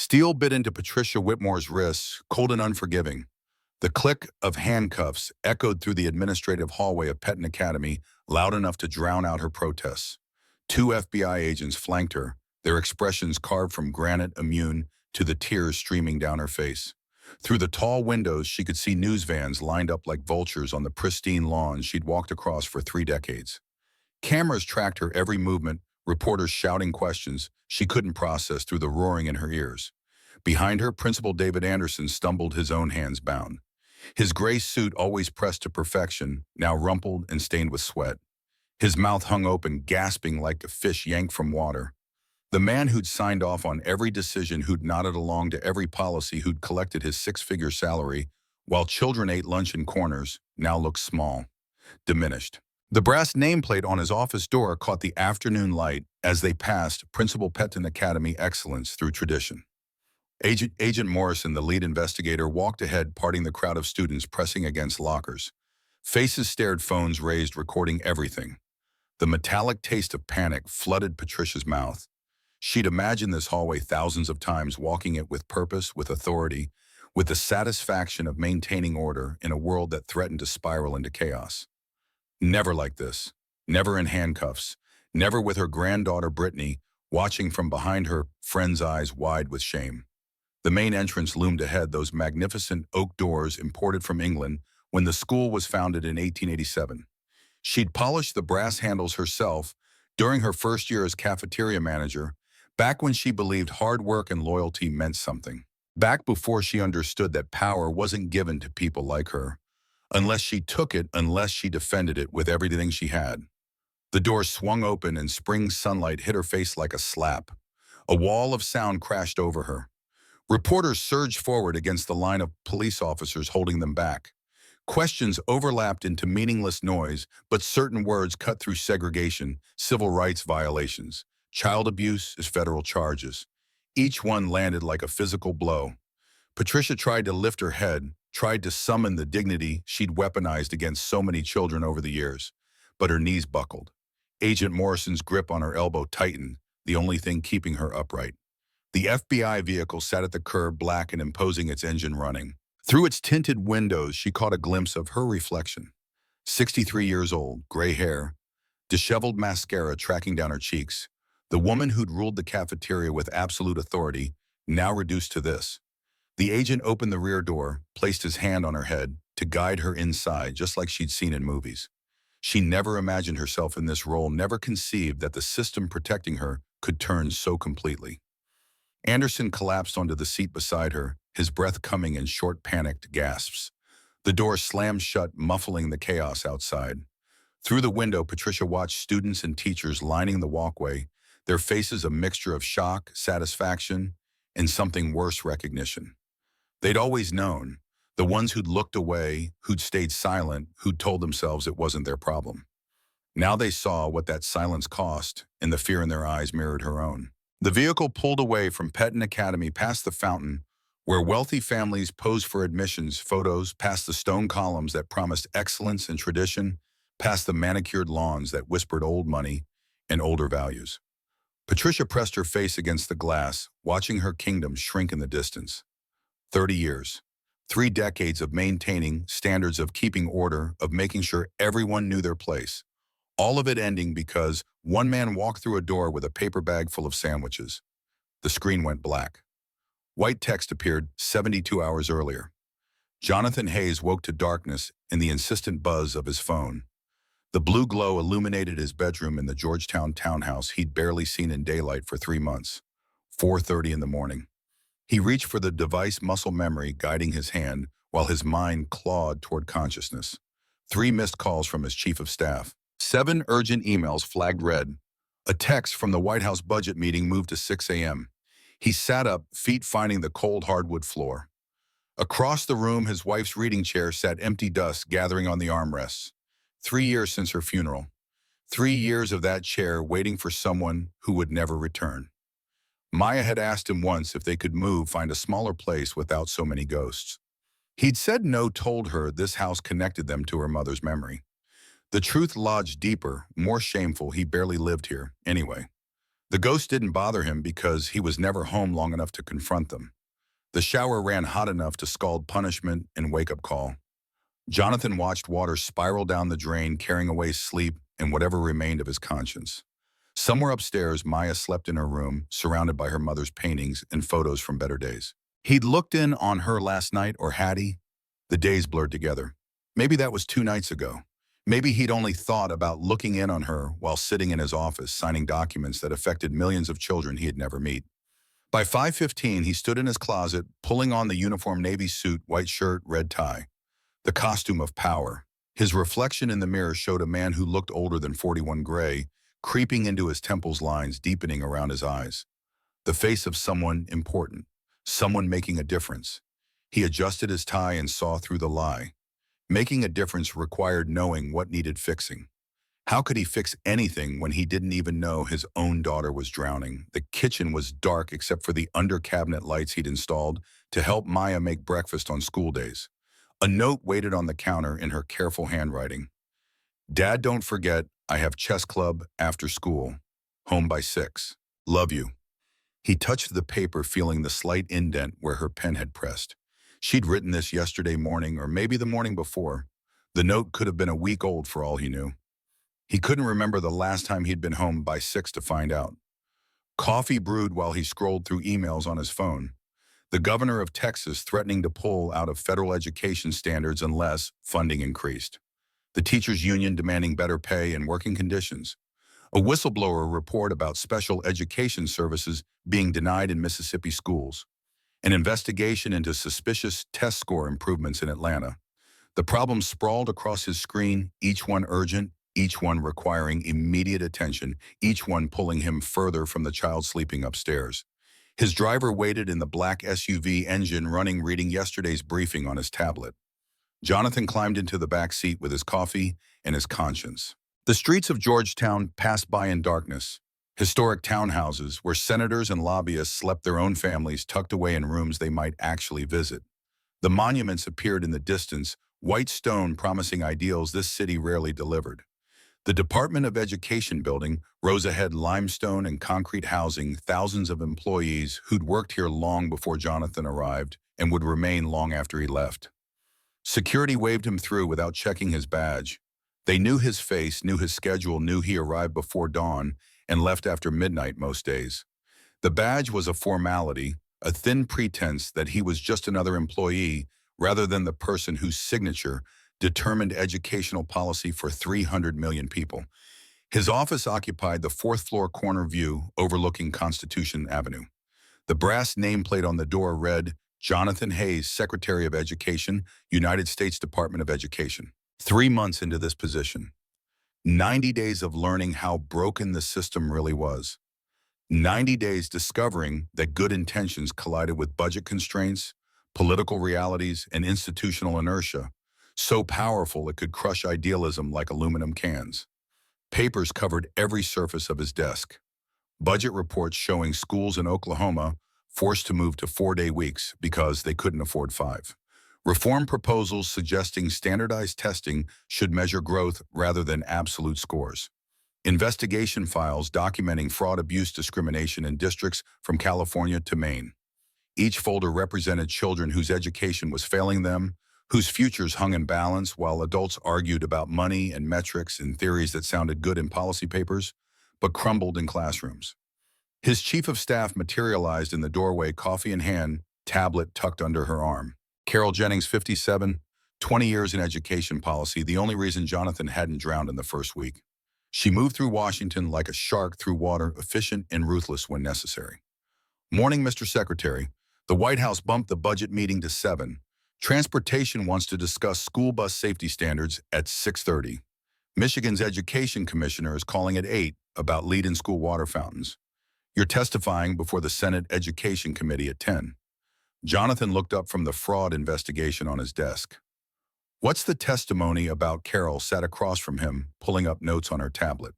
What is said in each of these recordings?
Steel bit into Patricia Whitmore's wrists, cold and unforgiving. The click of handcuffs echoed through the administrative hallway of Petton Academy, loud enough to drown out her protests. Two FBI agents flanked her, their expressions carved from granite, immune to the tears streaming down her face. Through the tall windows, she could see news vans lined up like vultures on the pristine lawns she'd walked across for 3 decades. Cameras tracked her every movement, reporters shouting questions she couldn't process through the roaring in her ears. Behind her, Principal David Anderson stumbled, his own hands bound. His gray suit, always pressed to perfection, now rumpled and stained with sweat. His mouth hung open, gasping like a fish yanked from water. The man who'd signed off on every decision, who'd nodded along to every policy, who'd collected his six-figure salary while children ate lunch in corners, now looked small, diminished. The brass nameplate on his office door caught the afternoon light as they passed Principal Petton Academy Excellence through tradition. Agent Morrison, the lead investigator, walked ahead, parting the crowd of students pressing against lockers. Faces stared, phones raised, recording everything. The metallic taste of panic flooded Patricia's mouth. She'd imagined this hallway thousands of times, walking it with purpose, with authority, with the satisfaction of maintaining order in a world that threatened to spiral into chaos. Never like this. Never in handcuffs. Never with her granddaughter Brittany watching from behind her, friend's eyes wide with shame. The main entrance loomed ahead, those magnificent oak doors imported from England when the school was founded in 1887. She'd polished the brass handles herself during her first year as cafeteria manager, back when she believed hard work and loyalty meant something. Back before she understood that power wasn't given to people like her, unless she took it, unless she defended it with everything she had. The door swung open and spring sunlight hit her face like a slap. A wall of sound crashed over her. Reporters surged forward against the line of police officers holding them back. Questions overlapped into meaningless noise, but certain words cut through segregation, civil rights violations, child abuse as federal charges. Each one landed like a physical blow. Patricia tried to lift her head, tried to summon the dignity she'd weaponized against so many children over the years, but her knees buckled. Agent Morrison's grip on her elbow tightened, the only thing keeping her upright. The FBI vehicle sat at the curb, black and imposing, its engine running. Through its tinted windows, she caught a glimpse of her reflection. 63 years old, gray hair, disheveled mascara tracking down her cheeks. The woman who'd ruled the cafeteria with absolute authority, now reduced to this. The agent opened the rear door, placed his hand on her head to guide her inside, just like she'd seen in movies. She never imagined herself in this role, never conceived that the system protecting her could turn so completely. Anderson collapsed onto the seat beside her, his breath coming in short, panicked gasps. The door slammed shut, muffling the chaos outside. Through the window, Patricia watched students and teachers lining the walkway, their faces a mixture of shock, satisfaction, and something worse, recognition. They'd always known, the ones who'd looked away, who'd stayed silent, who'd told themselves it wasn't their problem. Now they saw what that silence cost, and the fear in their eyes mirrored her own. The vehicle pulled away from Petton Academy, past the fountain, where wealthy families posed for admissions photos, past the stone columns that promised excellence and tradition, past the manicured lawns that whispered old money and older values. Patricia pressed her face against the glass, watching her kingdom shrink in the distance. 30 years. 3 decades of maintaining standards, of keeping order, of making sure everyone knew their place. All of it ending because one man walked through a door with a paper bag full of sandwiches. The screen went black. White text appeared 72 hours earlier. Jonathan Hayes woke to darkness in the insistent buzz of his phone. The blue glow illuminated his bedroom in the Georgetown townhouse he'd barely seen in daylight for 3 months. 4:30 in the morning. He reached for the device, muscle memory guiding his hand, while his mind clawed toward consciousness. 3 missed calls from his chief of staff. 7 urgent emails flagged red. A text from the White House budget meeting moved to 6 a.m. He sat up, feet finding the cold hardwood floor. Across the room, his wife's reading chair sat empty, dust gathering on the armrests. 3 years since her funeral. 3 years of that chair waiting for someone who would never return. Maya had asked him once if they could move, find a smaller place without so many ghosts. He'd said no, told her this house connected them to her mother's memory. The truth lodged deeper, more shameful. He barely lived here, anyway. The ghost didn't bother him because he was never home long enough to confront them. The shower ran hot enough to scald punishment and wake-up call. Jonathan watched water spiral down the drain, carrying away sleep and whatever remained of his conscience. Somewhere upstairs, Maya slept in her room, surrounded by her mother's paintings and photos from better days. He'd looked in on her last night, or had he? The days blurred together. Maybe that was 2 nights ago. Maybe he'd only thought about looking in on her while sitting in his office, signing documents that affected millions of children he'd never meet. By 5:15, he stood in his closet, pulling on the uniform navy suit, white shirt, red tie. The costume of power. His reflection in the mirror showed a man who looked older than 41 gray, creeping into his temples, lines deepening around his eyes. The face of someone important, someone making a difference. He adjusted his tie and saw through the lie. Making a difference required knowing what needed fixing. How could he fix anything when he didn't even know his own daughter was drowning? The kitchen was dark except for the under-cabinet lights he'd installed to help Maya make breakfast on school days. A note waited on the counter in her careful handwriting. Dad, don't forget, I have chess club after school. Home by 6. Love you. He touched the paper, feeling the slight indent where her pen had pressed. She'd written this yesterday morning, or maybe the morning before. The note could have been a week old for all he knew. He couldn't remember the last time he'd been home by 6 to find out. Coffee brewed while he scrolled through emails on his phone. The governor of Texas threatening to pull out of federal education standards unless funding increased. The teachers' union demanding better pay and working conditions. A whistleblower report about special education services being denied in Mississippi schools. An investigation into suspicious test score improvements in Atlanta. The problems sprawled across his screen, each one urgent, each one requiring immediate attention, each one pulling him further from the child sleeping upstairs. His driver waited in the black SUV, engine running, reading yesterday's briefing on his tablet. Jonathan climbed into the back seat with his coffee and his conscience. The streets of Georgetown passed by in darkness. Historic townhouses where senators and lobbyists slept, their own families tucked away in rooms they might actually visit. The monuments appeared in the distance, white stone promising ideals this city rarely delivered. The Department of Education building rose ahead, limestone and concrete housing thousands of employees who'd worked here long before Jonathan arrived and would remain long after he left. Security waved him through without checking his badge. They knew his face, knew his schedule, knew he arrived before dawn and left after midnight most days. The badge was a formality, a thin pretense that he was just another employee rather than the person whose signature determined educational policy for 300 million people. His office occupied the fourth-floor corner view overlooking Constitution Avenue. The brass nameplate on the door read, Jonathan Hayes, Secretary of Education, United States Department of Education. 3 months into this position. 90 days of learning how broken the system really was. 90 days discovering that good intentions collided with budget constraints, political realities, and institutional inertia, so powerful it could crush idealism like aluminum cans. Papers covered every surface of his desk. Budget reports showing schools in Oklahoma forced to move to 4-day weeks because they couldn't afford 5. Reform proposals suggesting standardized testing should measure growth rather than absolute scores. Investigation files documenting fraud, abuse, discrimination in districts from California to Maine. Each folder represented children whose education was failing them, whose futures hung in balance while adults argued about money and metrics and theories that sounded good in policy papers, but crumbled in classrooms. His chief of staff materialized in the doorway, coffee in hand, tablet tucked under her arm. Carol Jennings, 57, 20 years in education policy, the only reason Jonathan hadn't drowned in the first week. She moved through Washington like a shark through water, efficient and ruthless when necessary. Morning, Mr. Secretary. The White House bumped the budget meeting to 7. Transportation wants to discuss school bus safety standards at 6:30. Michigan's education commissioner is calling at 8 about lead in school water fountains. You're testifying before the Senate Education Committee at 10. Jonathan looked up from the fraud investigation on his desk. What's the testimony about? Carol sat across from him, pulling up notes on her tablet.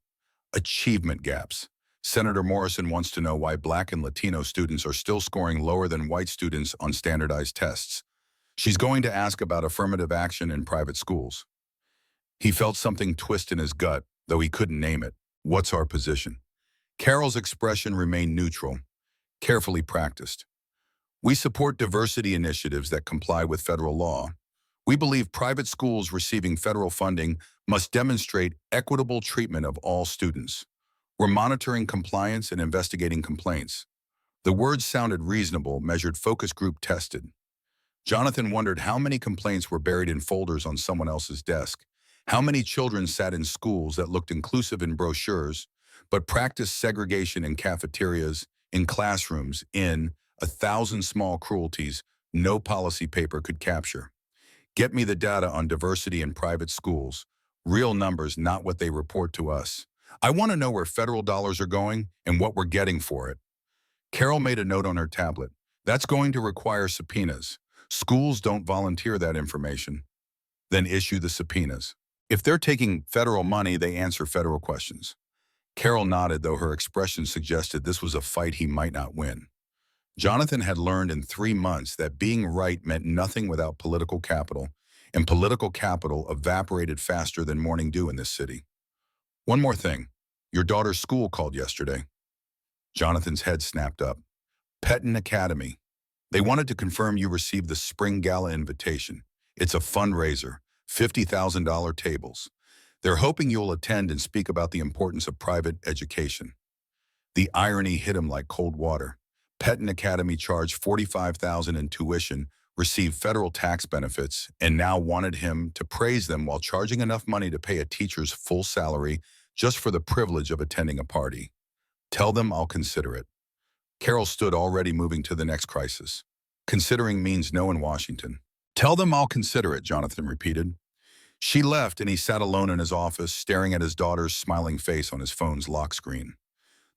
Achievement gaps. Senator Morrison wants to know why Black and Latino students are still scoring lower than white students on standardized tests. She's going to ask about affirmative action in private schools. He felt something twist in his gut, though he couldn't name it. What's our position? Carol's expression remained neutral, carefully practiced. We support diversity initiatives that comply with federal law. We believe private schools receiving federal funding must demonstrate equitable treatment of all students. We're monitoring compliance and investigating complaints. The words sounded reasonable, measured focus group tested. Jonathan wondered how many complaints were buried in folders on someone else's desk, how many children sat in schools that looked inclusive in brochures, but practiced segregation in cafeterias, in classrooms, in 1,000 small cruelties no policy paper could capture. Get me the data on diversity in private schools, real numbers, not what they report to us. I want to know where federal dollars are going and what we're getting for it. Carol made a note on her tablet. That's going to require subpoenas. Schools don't volunteer that information. Then issue the subpoenas. If they're taking federal money, they answer federal questions. Carol nodded, though her expression suggested this was a fight he might not win. Jonathan had learned in 3 months that being right meant nothing without political capital, and political capital evaporated faster than morning dew in this city. One more thing. Your daughter's school called yesterday. Jonathan's head snapped up. Pettin Academy. They wanted to confirm you received the spring gala invitation. It's a fundraiser, $50,000 tables. They're hoping you'll attend and speak about the importance of private education. The irony hit him like cold water. Pettin Academy charged $45,000 in tuition, received federal tax benefits, and now wanted him to praise them while charging enough money to pay a teacher's full salary just for the privilege of attending a party. Tell them I'll consider it. Carol stood, already moving to the next crisis. Considering means no in Washington. Tell them I'll consider it, Jonathan repeated. She left and he sat alone in his office, staring at his daughter's smiling face on his phone's lock screen.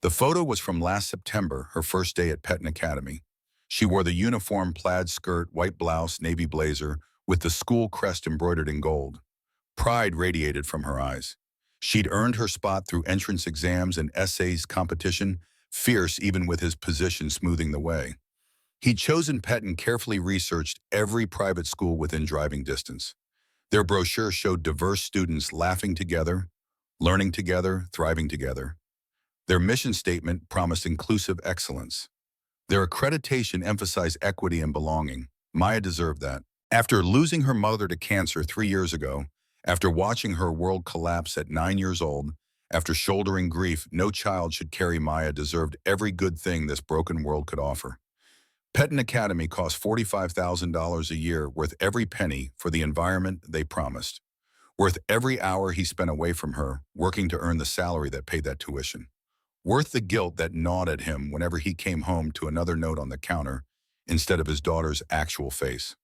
The photo was from last September, her first day at Pettin Academy. She wore the uniform plaid skirt, white blouse, navy blazer, with the school crest embroidered in gold. Pride radiated from her eyes. She'd earned her spot through entrance exams and essays competition, fierce even with his position smoothing the way. He'd chosen Pettin, carefully researched every private school within driving distance. Their brochure showed diverse students laughing together, learning together, thriving together. Their mission statement promised inclusive excellence. Their accreditation emphasized equity and belonging. Maya deserved that. After losing her mother to cancer 3 years ago, after watching her world collapse at 9 years old, after shouldering grief no child should carry, Maya deserved every good thing this broken world could offer. Pettin Academy cost $45,000 a year, worth every penny for the environment they promised, worth every hour he spent away from her, working to earn the salary that paid that tuition, worth the guilt that gnawed at him whenever he came home to another note on the counter instead of his daughter's actual face.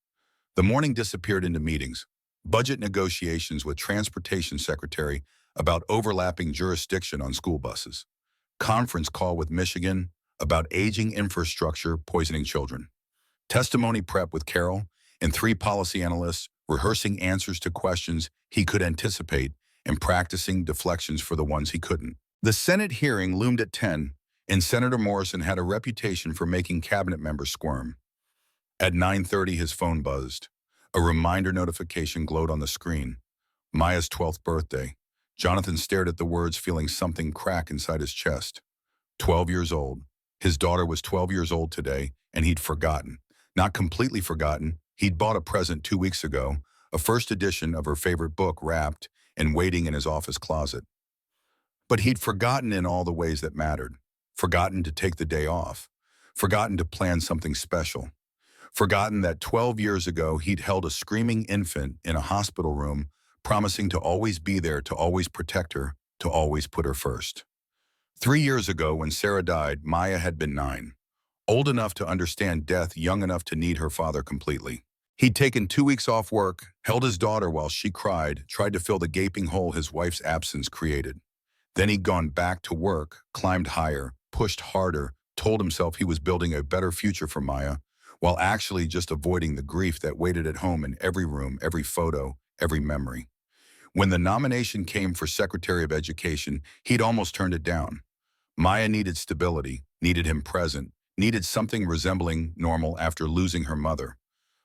The morning disappeared into meetings, budget negotiations with transportation secretary about overlapping jurisdiction on school buses, conference call with Michigan about aging infrastructure poisoning children, testimony prep with Carol and 3 policy analysts rehearsing answers to questions he could anticipate and practicing deflections for the ones he couldn't. The Senate hearing loomed at 10, and Senator Morrison had a reputation for making cabinet members squirm. At 9:30, his phone buzzed. A reminder notification glowed on the screen. Maya's 12th birthday. Jonathan stared at the words, feeling something crack inside his chest. 12 years old. His daughter was 12 years old today, and he'd forgotten. Not completely forgotten, he'd bought a present 2 weeks ago, a first edition of her favorite book wrapped and waiting in his office closet. But he'd forgotten in all the ways that mattered. Forgotten to take the day off. Forgotten to plan something special. Forgotten that 12 years ago he'd held a screaming infant in a hospital room, promising to always be there, to always protect her, to always put her first. 3 years ago, when Sarah died, Maya had been 9. Old enough to understand death, young enough to need her father completely. He'd taken 2 weeks off work, held his daughter while she cried, tried to fill the gaping hole his wife's absence created. Then he'd gone back to work, climbed higher, pushed harder, told himself he was building a better future for Maya, while actually just avoiding the grief that waited at home in every room, every photo, every memory. When the nomination came for Secretary of Education, he'd almost turned it down. Maya needed stability, needed him present, needed something resembling normal after losing her mother.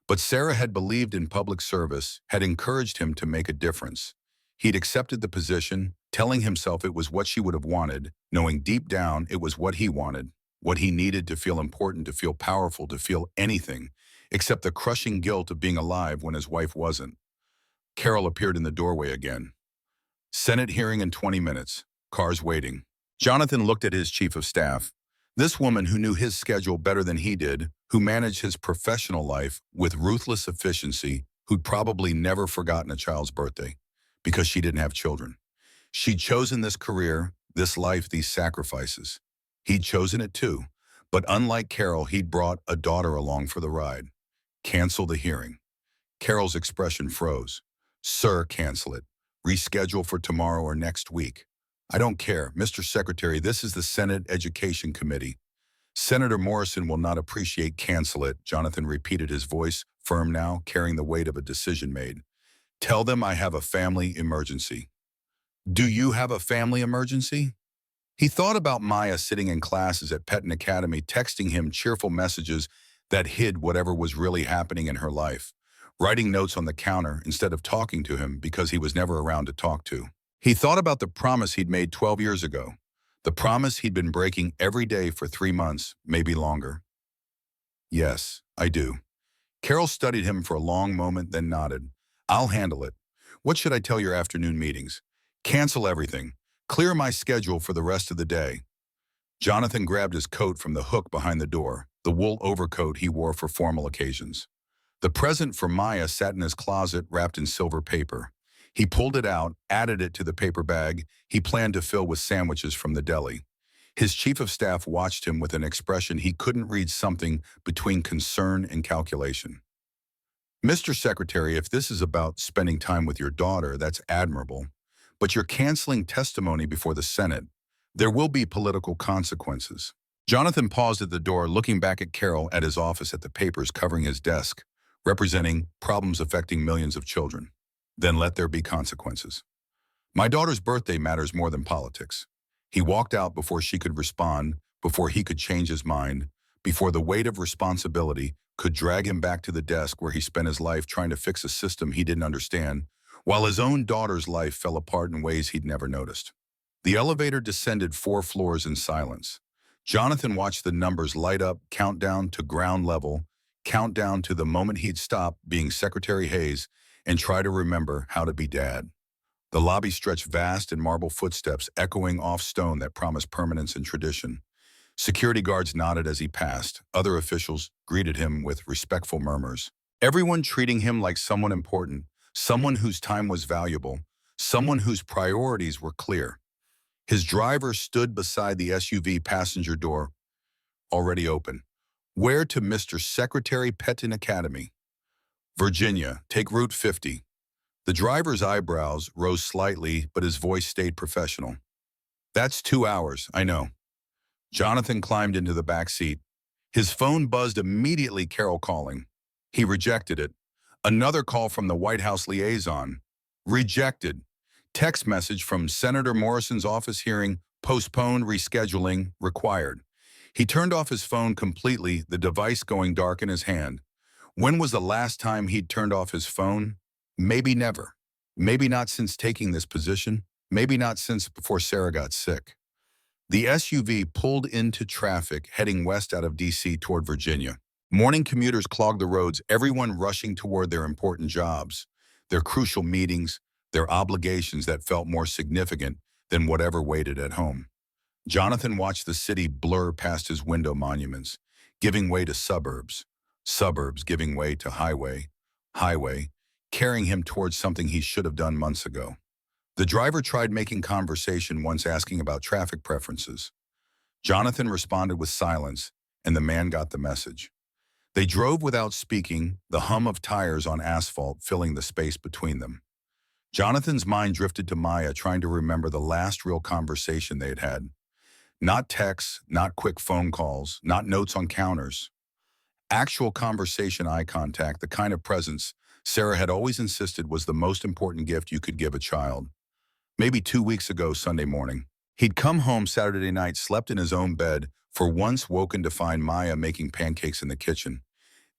But Sarah had believed in public service, had encouraged him to make a difference. He'd accepted the position, telling himself it was what she would have wanted, knowing deep down it was what he wanted, what he needed to feel important, to feel powerful, to feel anything, except the crushing guilt of being alive when his wife wasn't. Carol appeared in the doorway again. Senate hearing in 20 minutes. Cars waiting. Jonathan looked at his chief of staff. This woman who knew his schedule better than he did, who managed his professional life with ruthless efficiency, who'd probably never forgotten a child's birthday because she didn't have children. She'd chosen this career, this life, these sacrifices. He'd chosen it too. But unlike Carol, he'd brought a daughter along for the ride. Cancel the hearing. Carol's expression froze. Sir, cancel it. Reschedule for tomorrow or next week. I don't care. Mr. Secretary, this is the Senate Education Committee. Senator Morrison will not appreciate cancel it, Jonathan repeated, his voice firm now, carrying the weight of a decision made. Tell them I have a family emergency. Do you have a family emergency? He thought about Maya sitting in classes at Petton Academy, texting him cheerful messages that hid whatever was really happening in her life, writing notes on the counter instead of talking to him because he was never around to talk to. He thought about the promise he'd made 12 years ago, the promise he'd been breaking every day for 3 months, maybe longer. Yes, I do. Carol studied him for a long moment, then nodded. I'll handle it. What should I tell your afternoon meetings? Cancel everything. Clear my schedule for the rest of the day. Jonathan grabbed his coat from the hook behind the door, the wool overcoat he wore for formal occasions. The present for Maya sat in his closet wrapped in silver paper. He pulled it out, added it to the paper bag he planned to fill with sandwiches from the deli. His chief of staff watched him with an expression he couldn't read, something between concern and calculation. Mr. Secretary, if this is about spending time with your daughter, that's admirable. But you're canceling testimony before the Senate. There will be political consequences. Jonathan paused at the door, looking back at Carol at his office at the papers covering his desk, representing problems affecting millions of children. Then let there be consequences. My daughter's birthday matters more than politics. He walked out before she could respond, before he could change his mind, before the weight of responsibility could drag him back to the desk where he spent his life trying to fix a system he didn't understand, while his own daughter's life fell apart in ways he'd never noticed. The elevator descended 4 floors in silence. Jonathan watched the numbers light up, countdown to ground level, countdown to the moment he'd stop being Secretary Hayes and try to remember how to be dad. The lobby stretched vast in marble footsteps, echoing off stone that promised permanence and tradition. Security guards nodded as he passed. Other officials greeted him with respectful murmurs. Everyone treating him like someone important, someone whose time was valuable, someone whose priorities were clear. His driver stood beside the SUV passenger door, already open. Where to, Mr. Secretary, Petton Academy? Virginia, take Route 50. The driver's eyebrows rose slightly, but his voice stayed professional. That's 2 hours, I know. Jonathan climbed into the back seat. His phone buzzed immediately, Carol calling. He rejected it. Another call from the White House liaison. Rejected. Text message from Senator Morrison's office, hearing postponed, rescheduling, required. He turned off his phone completely, the device going dark in his hand. When was the last time he'd turned off his phone? Maybe never. Maybe not since taking this position. Maybe not since before Sarah got sick. The SUV pulled into traffic, heading west out of D.C. toward Virginia. Morning commuters clogged the roads, everyone rushing toward their important jobs, their crucial meetings, their obligations that felt more significant than whatever waited at home. Jonathan watched the city blur past his window, monuments, giving way to suburbs, suburbs giving way to highway, highway, carrying him towards something he should have done months ago. The driver tried making conversation, once asking about traffic preferences. Jonathan responded with silence, and the man got the message. They drove without speaking, the hum of tires on asphalt filling the space between them. Jonathan's mind drifted to Maya, trying to remember the last real conversation they had had. Not texts, not quick phone calls, not notes on counters. Actual conversation, eye contact, the kind of presence Sarah had always insisted was the most important gift you could give a child. Maybe 2 weeks ago, Sunday morning, he'd come home Saturday night, slept in his own bed, for once woken to find Maya making pancakes in the kitchen.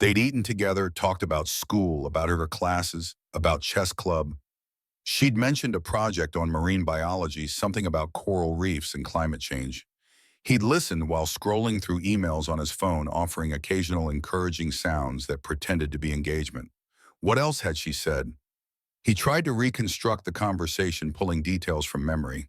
They'd eaten together, talked about school, about her classes, about chess club. She'd mentioned a project on marine biology, something about coral reefs and climate change. He'd listened while scrolling through emails on his phone, offering occasional encouraging sounds that pretended to be engagement. What else had she said? He tried to reconstruct the conversation, pulling details from memory.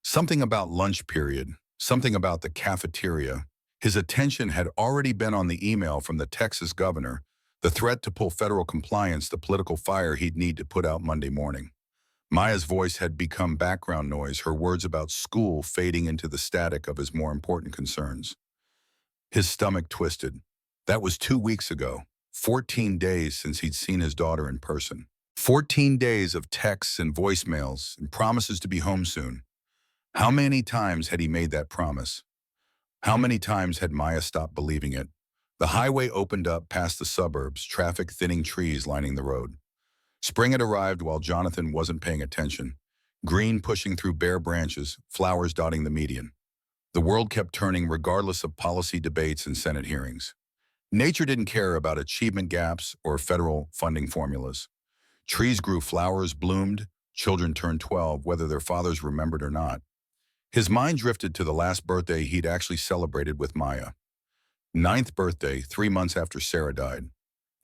Something about lunch period, something about the cafeteria. His attention had already been on the email from the Texas governor, the threat to pull federal compliance, the political fire he'd need to put out Monday morning. Maya's voice had become background noise, her words about school fading into the static of his more important concerns. His stomach twisted. That was 2 weeks ago, 14 days since he'd seen his daughter in person. 14 days of texts and voicemails and promises to be home soon. How many times had he made that promise? How many times had Maya stopped believing it? The highway opened up past the suburbs, traffic thinning, trees lining the road. Spring had arrived while Jonathan wasn't paying attention. Green pushing through bare branches, flowers dotting the median. The world kept turning regardless of policy debates and Senate hearings. Nature didn't care about achievement gaps or federal funding formulas. Trees grew, flowers bloomed, children turned 12, whether their fathers remembered or not. His mind drifted to the last birthday he'd actually celebrated with Maya. Ninth birthday, 3 months after Sarah died.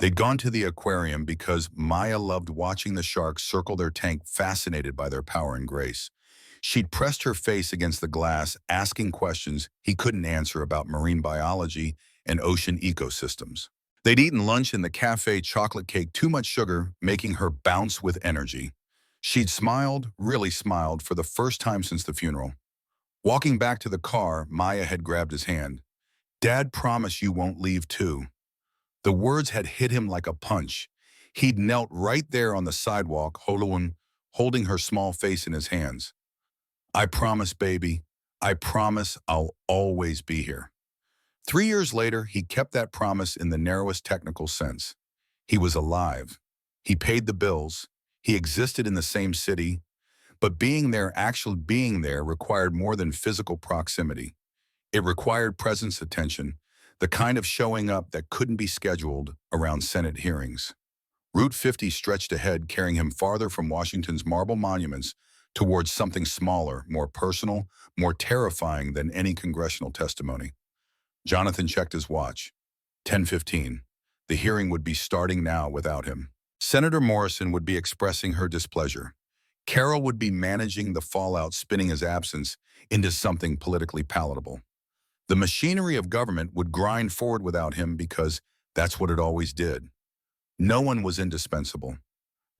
They'd gone to the aquarium because Maya loved watching the sharks circle their tank, fascinated by their power and grace. She'd pressed her face against the glass, asking questions he couldn't answer about marine biology and ocean ecosystems. They'd eaten lunch in the cafe, chocolate cake, too much sugar, making her bounce with energy. She'd smiled, really smiled, for the first time since the funeral. Walking back to the car, Maya had grabbed his hand. "Dad, promise you won't leave too." The words had hit him like a punch. He'd knelt right there on the sidewalk, holding her small face in his hands. "I promise, baby. I promise I'll always be here." 3 years later, he kept that promise in the narrowest technical sense. He was alive. He paid the bills. He existed in the same city. But being there, actually being there, required more than physical proximity. It required presence, attention, the kind of showing up that couldn't be scheduled around Senate hearings. Route 50 stretched ahead, carrying him farther from Washington's marble monuments towards something smaller, more personal, more terrifying than any congressional testimony. Jonathan checked his watch. 10:15. The hearing would be starting now without him. Senator Morrison would be expressing her displeasure. Carroll would be managing the fallout, spinning his absence into something politically palatable. The machinery of government would grind forward without him because that's what it always did. No one was indispensable.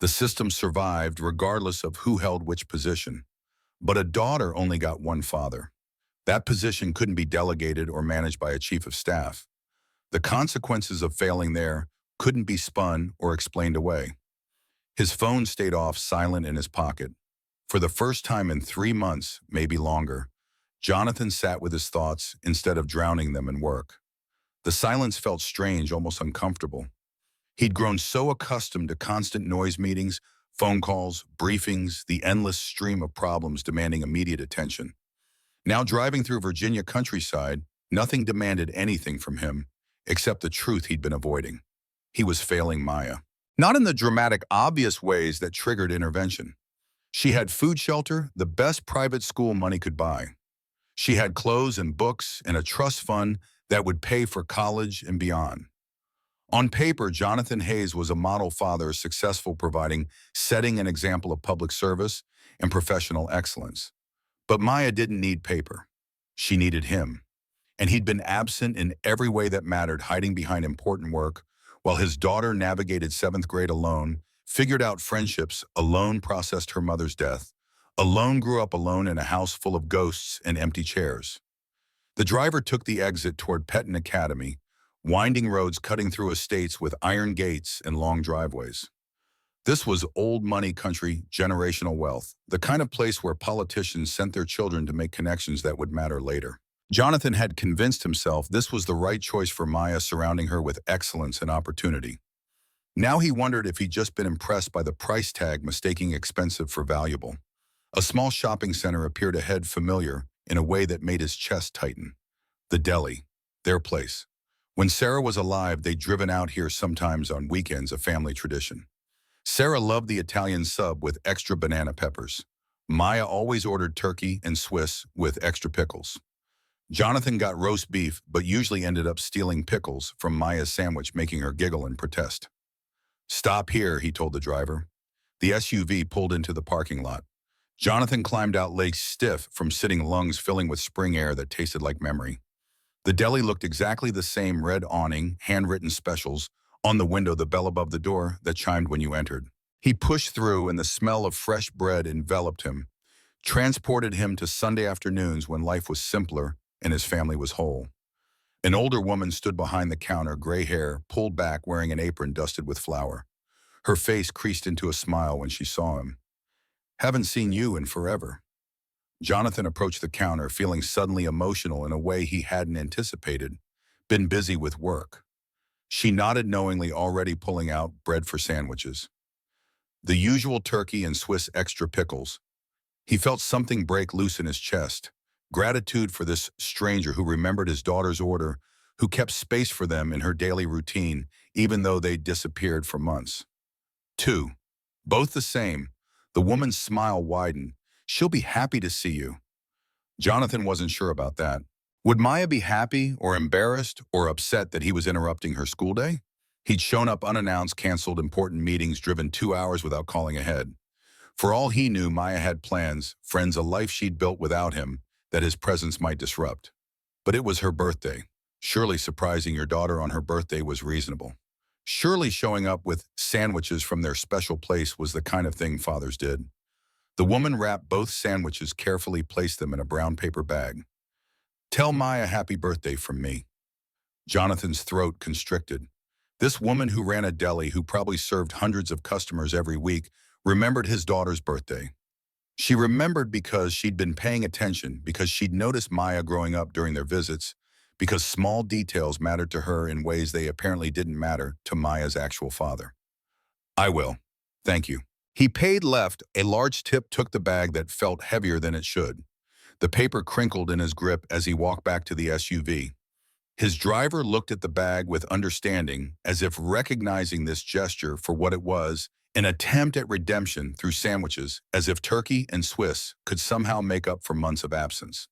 The system survived regardless of who held which position. But a daughter only got one father. That position couldn't be delegated or managed by a chief of staff. The consequences of failing there couldn't be spun or explained away. His phone stayed off, silent in his pocket. For the first time in 3 months, maybe longer, Jonathan sat with his thoughts instead of drowning them in work. The silence felt strange, almost uncomfortable. He'd grown so accustomed to constant noise, meetings, phone calls, briefings, the endless stream of problems demanding immediate attention. Now driving through Virginia countryside, nothing demanded anything from him except the truth he'd been avoiding. He was failing Maya. Not in the dramatic, obvious ways that triggered intervention. She had food, shelter, the best private school money could buy. She had clothes and books and a trust fund that would pay for college and beyond. On paper, Jonathan Hayes was a model father, successful, setting an example of public service and professional excellence. But Maya didn't need paper. She needed him. And he'd been absent in every way that mattered, hiding behind important work, while his daughter navigated 7th grade alone, figured out friendships alone, processed her mother's death, alone grew up alone in a house full of ghosts and empty chairs. The driver took the exit toward Petton Academy, winding roads cutting through estates with iron gates and long driveways. This was old money country, generational wealth, the kind of place where politicians sent their children to make connections that would matter later. Jonathan had convinced himself this was the right choice for Maya, surrounding her with excellence and opportunity. Now he wondered if he'd just been impressed by the price tag, mistaking expensive for valuable. A small shopping center appeared ahead, familiar in a way that made his chest tighten. The deli, their place. When Sarah was alive, they'd driven out here sometimes on weekends, a family tradition. Sarah loved the Italian sub with extra banana peppers. Maya always ordered turkey and Swiss with extra pickles. Jonathan got roast beef, but usually ended up stealing pickles from Maya's sandwich, making her giggle and protest. "Stop here," he told the driver. The SUV pulled into the parking lot. Jonathan climbed out, legs stiff from sitting, lungs filling with spring air that tasted like memory. The deli looked exactly the same: red awning, handwritten specials on the window, the bell above the door that chimed when you entered. He pushed through, and the smell of fresh bread enveloped him, transported him to Sunday afternoons when life was simpler and his family was whole. An older woman stood behind the counter, gray hair pulled back, wearing an apron dusted with flour. Her face creased into a smile when she saw him. "Haven't seen you in forever." Jonathan approached the counter, feeling suddenly emotional in a way he hadn't anticipated. "Been busy with work." She nodded knowingly, already pulling out bread for sandwiches. The usual turkey and Swiss extra pickles. He felt something break loose in his chest. Gratitude for this stranger who remembered his daughter's order, who kept space for them in her daily routine, even though they'd disappeared for months. 2. Both the same. The woman's smile widened. "She'll be happy to see you." Jonathan wasn't sure about that. Would Maya be happy or embarrassed or upset that he was interrupting her school day? He'd shown up unannounced, canceled important meetings, driven 2 hours without calling ahead. For all he knew, Maya had plans, friends, a life she'd built without him that his presence might disrupt. But it was her birthday. Surely surprising your daughter on her birthday was reasonable. Surely showing up with sandwiches from their special place was the kind of thing fathers did. The woman wrapped both sandwiches, carefully placed them in a brown paper bag. "Tell Maya happy birthday from me." Jonathan's throat constricted. This woman who ran a deli, who probably served hundreds of customers every week, remembered his daughter's birthday. She remembered because she'd been paying attention, because she'd noticed Maya growing up during their visits, because small details mattered to her in ways they apparently didn't matter to Maya's actual father. "I will. Thank you." He paid, left a large tip, took the bag that felt heavier than it should. The paper crinkled in his grip as he walked back to the SUV. His driver looked at the bag with understanding, as if recognizing this gesture for what it was, an attempt at redemption through sandwiches, as if turkey and Swiss could somehow make up for months of absence.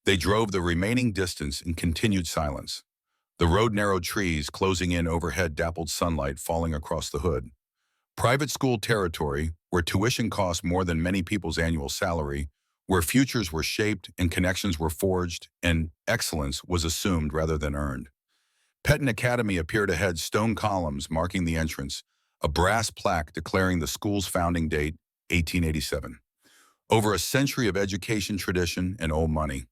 They drove the remaining distance in continued silence. The road narrowed, trees closing in overhead, dappled sunlight falling across the hood. Private school territory, where tuition cost more than many people's annual salary, where futures were shaped and connections were forged and excellence was assumed rather than earned. Petton Academy appeared ahead, stone columns marking the entrance, a brass plaque declaring the school's founding date, 1887. Over a century of education, tradition, and old money.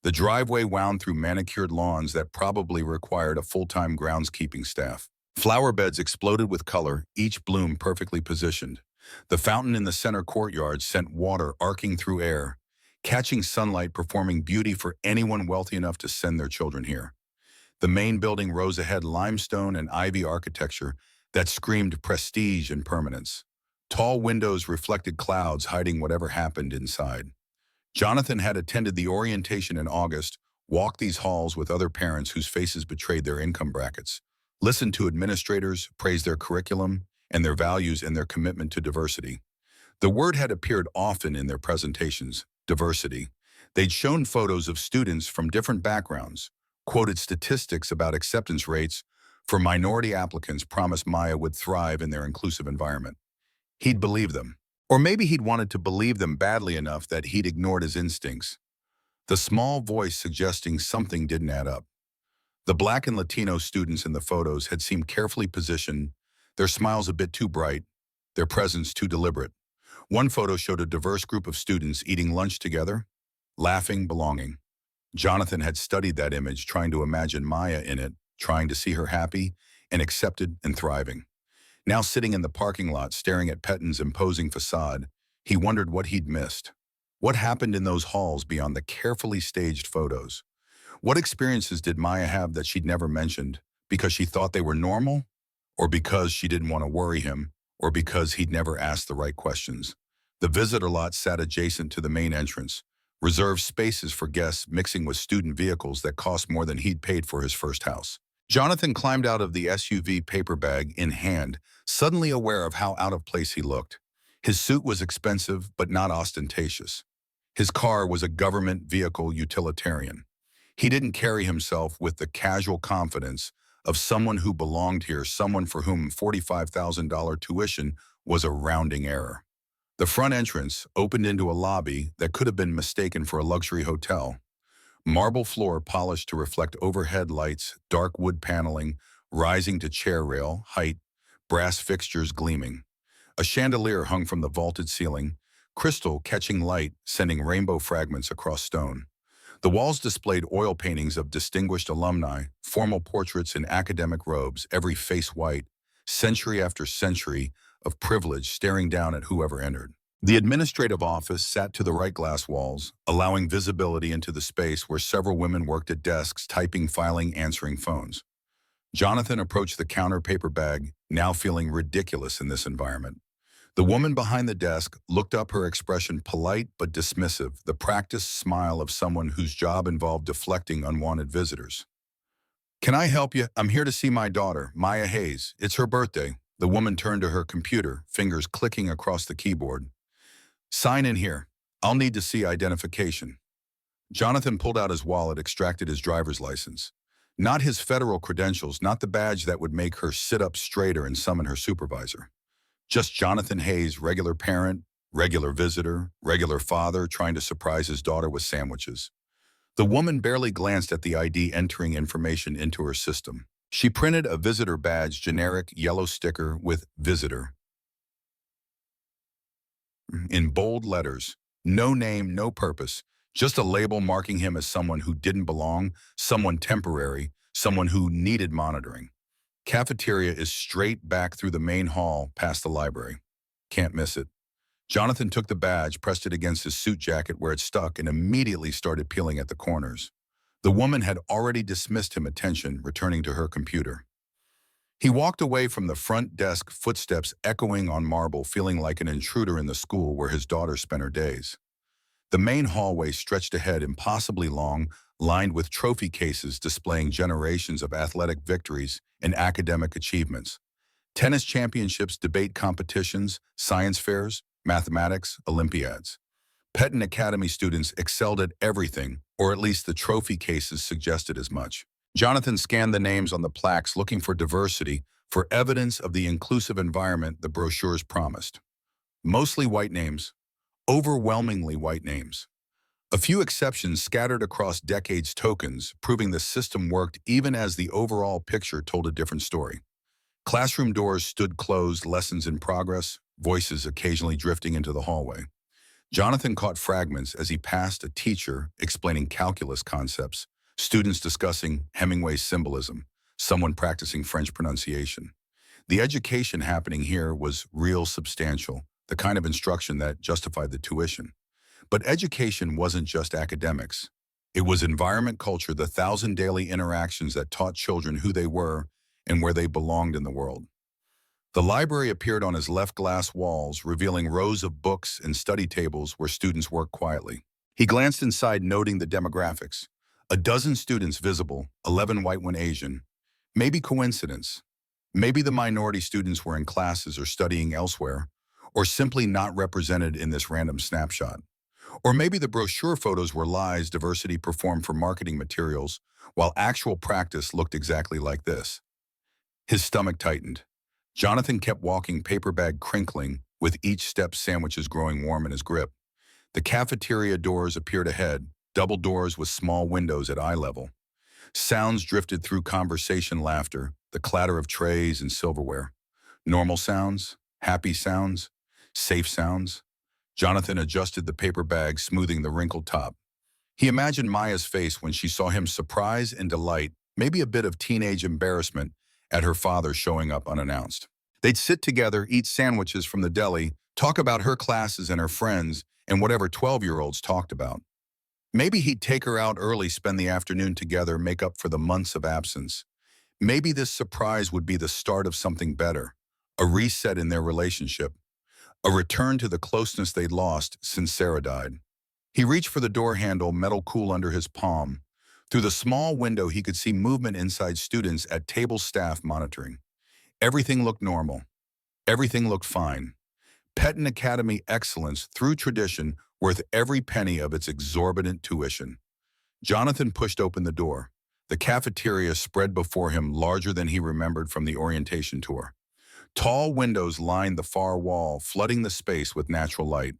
The driveway wound through manicured lawns that probably required a full-time groundskeeping staff. Flower beds exploded with color, each bloom perfectly positioned. The fountain in the center courtyard sent water arcing through air, catching sunlight, performing beauty for anyone wealthy enough to send their children here. The main building rose ahead, limestone and ivy architecture that screamed prestige and permanence. Tall windows reflected clouds, hiding whatever happened inside. Jonathan had attended the orientation in August, walked these halls with other parents whose faces betrayed their income brackets, listened to administrators praise their curriculum and their values and their commitment to diversity. The word had appeared often in their presentations, diversity. They'd shown photos of students from different backgrounds, quoted statistics about acceptance rates for minority applicants, promised Maya would thrive in their inclusive environment. He'd believe them. Or maybe he'd wanted to believe them badly enough that he'd ignored his instincts. The small voice suggesting something didn't add up. The Black and Latino students in the photos had seemed carefully positioned, their smiles a bit too bright, their presence too deliberate. One photo showed a diverse group of students eating lunch together, laughing, belonging. Jonathan had studied that image, trying to imagine Maya in it, trying to see her happy and accepted and thriving. Now sitting in the parking lot, staring at Petton's imposing facade, he wondered what he'd missed. What happened in those halls beyond the carefully staged photos? What experiences did Maya have that she'd never mentioned, because she thought they were normal? Or because she didn't want to worry him? Or because he'd never asked the right questions? The visitor lot sat adjacent to the main entrance, reserved spaces for guests, mixing with student vehicles that cost more than he'd paid for his first house. Jonathan climbed out of the SUV paper bag in hand, suddenly aware of how out of place he looked. His suit was expensive, but not ostentatious. His car was a government vehicle utilitarian. He didn't carry himself with the casual confidence of someone who belonged here, someone for whom $45,000 tuition was a rounding error. The front entrance opened into a lobby that could have been mistaken for a luxury hotel. Marble floor polished to reflect overhead lights, dark wood paneling, rising to chair rail, height, brass fixtures gleaming. A chandelier hung from the vaulted ceiling, crystal catching light, sending rainbow fragments across stone. The walls displayed oil paintings of distinguished alumni, formal portraits in academic robes, every face white, century after century of privilege staring down at whoever entered. The administrative office sat to the right glass walls, allowing visibility into the space where several women worked at desks, typing, filing, answering phones. Jonathan approached the counter paper bag, now feeling ridiculous in this environment. The woman behind the desk looked up, her expression polite but dismissive, the practiced smile of someone whose job involved deflecting unwanted visitors. "Can I help you? I'm here to see my daughter, Maya Hayes. It's her birthday." The woman turned to her computer, fingers clicking across the keyboard. "Sign in here. I'll need to see identification." Jonathan pulled out his wallet, extracted his driver's license. Not his federal credentials, not the badge that would make her sit up straighter and summon her supervisor. Just Jonathan Hayes, regular parent, regular visitor, regular father, trying to surprise his daughter with sandwiches. The woman barely glanced at the ID, entering information into her system. She printed a visitor badge, generic yellow sticker with visitor in bold letters. No name, no purpose, just a label marking him as someone who didn't belong, someone temporary, someone who needed monitoring. Cafeteria is straight back through the main hall past the library. Can't miss it. Jonathan took the badge, pressed it against his suit jacket where it stuck, and immediately started peeling at the corners. The woman had already dismissed him, attention, returning to her computer. He walked away from the front desk, footsteps echoing on marble, feeling like an intruder in the school where his daughter spent her days. The main hallway stretched ahead, impossibly long, lined with trophy cases displaying generations of athletic victories and academic achievements. Tennis championships, debate competitions, science fairs, mathematics, Olympiads. Petton Academy students excelled at everything, or at least the trophy cases suggested as much. Jonathan scanned the names on the plaques, looking for diversity, for evidence of the inclusive environment the brochures promised. Mostly white names, overwhelmingly white names. A few exceptions scattered across decades, tokens, proving the system worked even as the overall picture told a different story. Classroom doors stood closed, lessons in progress, voices occasionally drifting into the hallway. Jonathan caught fragments as he passed, a teacher explaining calculus concepts, students discussing Hemingway's symbolism, someone practicing French pronunciation. The education happening here was real, substantial, the kind of instruction that justified the tuition. But education wasn't just academics. It was environment, culture, the 1,000 daily interactions that taught children who they were and where they belonged in the world. The library appeared on his left, glass walls, revealing rows of books and study tables where students worked quietly. He glanced inside, noting the demographics. A dozen students visible, 11 white, 1 Asian. Maybe coincidence. Maybe the minority students were in classes or studying elsewhere, or simply not represented in this random snapshot. Or maybe the brochure photos were lies, diversity performed for marketing materials, while actual practice looked exactly like this. His stomach tightened. Jonathan kept walking, paper bag crinkling, with each step sandwiches growing warm in his grip. The cafeteria doors appeared ahead, double doors with small windows at eye level. Sounds drifted through conversation, laughter, the clatter of trays and silverware. Normal sounds, happy sounds, safe sounds. Jonathan adjusted the paper bag, smoothing the wrinkled top. He imagined Maya's face when she saw him, surprise and delight, maybe a bit of teenage embarrassment at her father showing up unannounced. They'd sit together, eat sandwiches from the deli, talk about her classes and her friends and whatever 12-year-olds talked about. Maybe he'd take her out early, spend the afternoon together, make up for the months of absence. Maybe this surprise would be the start of something better, a reset in their relationship, a return to the closeness they'd lost since Sarah died. He reached for the door handle, metal cool under his palm. Through the small window, he could see movement inside students at table staff monitoring. Everything looked normal. Everything looked fine. Petton Academy excellence through tradition worth every penny of its exorbitant tuition. Jonathan pushed open the door. The cafeteria spread before him larger than he remembered from the orientation tour. Tall windows lined the far wall, flooding the space with natural light.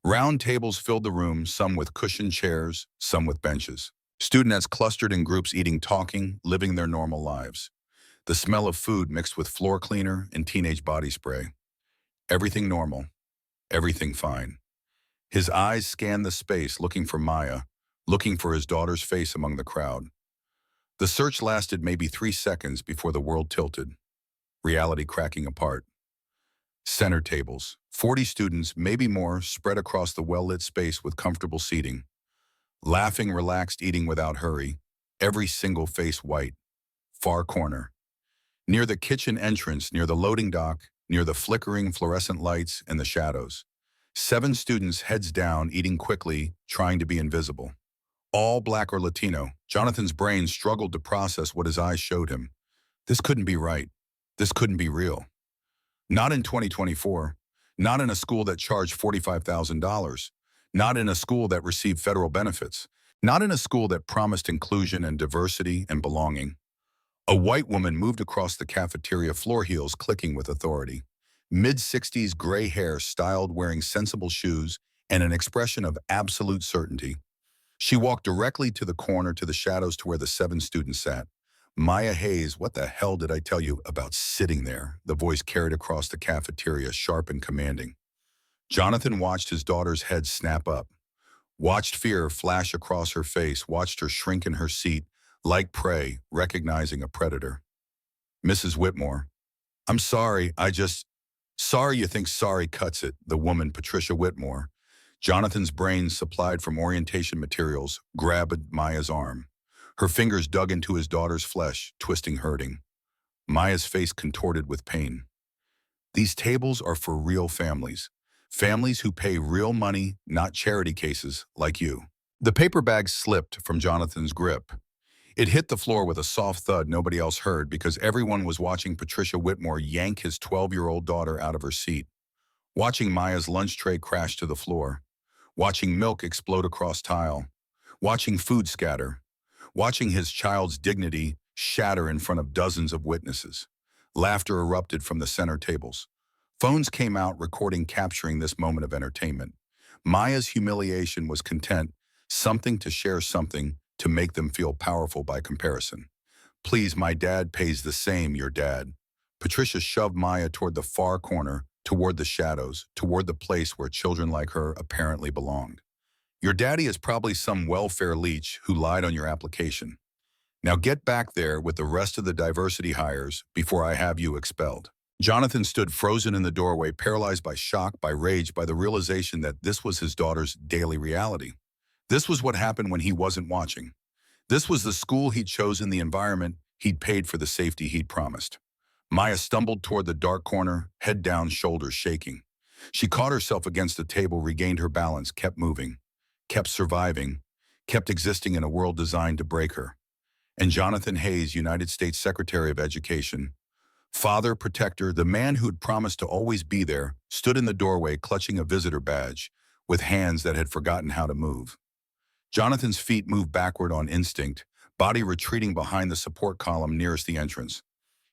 Round tables filled the room, some with cushioned chairs, some with benches. Students clustered in groups eating, talking, living their normal lives. The smell of food mixed with floor cleaner and teenage body spray. Everything normal. Everything fine. His eyes scanned the space, looking for Maya, looking for his daughter's face among the crowd. The search lasted maybe 3 seconds before the world tilted, reality cracking apart. Center tables, 40 students, maybe more, spread across the well-lit space with comfortable seating. Laughing, relaxed, eating without hurry, every single face white. Far corner. Near the kitchen entrance, near the loading dock, near the flickering fluorescent lights and the shadows. 7 students, heads down, eating quickly, trying to be invisible. All Black or Latino. Jonathan's brain struggled to process what his eyes showed him. This couldn't be right. This couldn't be real. Not in 2024. Not in a school that charged $45,000. Not in a school that received federal benefits. Not in a school that promised inclusion and diversity and belonging. A white woman moved across the cafeteria floor, heels clicking with authority. Mid-60s gray hair, styled, wearing sensible shoes, and an expression of absolute certainty. She walked directly to the corner, to the shadows, to where the 7 students sat. Maya Hayes, what the hell did I tell you about sitting there? The voice carried across the cafeteria, sharp and commanding. Jonathan watched his daughter's head snap up, watched fear flash across her face, watched her shrink in her seat, like prey, recognizing a predator. Mrs. Whitmore, I'm sorry, sorry you think sorry cuts it, the woman, Patricia Whitmore. Jonathan's brain, supplied from orientation materials, grabbed Maya's arm. Her fingers dug into his daughter's flesh, twisting, hurting. Maya's face contorted with pain. These tables are for real families. Families who pay real money, not charity cases like you. The paper bag slipped from Jonathan's grip. It hit the floor with a soft thud nobody else heard because everyone was watching Patricia Whitmore yank his 12-year-old daughter out of her seat, watching Maya's lunch tray crash to the floor, watching milk explode across tile, watching food scatter, watching his child's dignity shatter in front of dozens of witnesses. Laughter erupted from the center tables. Phones came out, recording, capturing this moment of entertainment. Maya's humiliation was content, something to share, something to make them feel powerful by comparison. Please, my dad pays the same, your dad. Patricia shoved Maya toward the far corner, toward the shadows, toward the place where children like her apparently belonged. Your daddy is probably some welfare leech who lied on your application. Now get back there with the rest of the diversity hires before I have you expelled. Jonathan stood frozen in the doorway, paralyzed by shock, by rage, by the realization that this was his daughter's daily reality. This was what happened when he wasn't watching. This was the school he'd chosen, the environment he'd paid for, the safety he'd promised. Maya stumbled toward the dark corner, head down, shoulders shaking. She caught herself against the table, regained her balance, kept moving, kept surviving, kept existing in a world designed to break her. And Jonathan Hayes, United States Secretary of Education, father, protector, the man who'd promised to always be there, stood in the doorway clutching a visitor badge with hands that had forgotten how to move. Jonathan's feet moved backward on instinct, body retreating behind the support column nearest the entrance.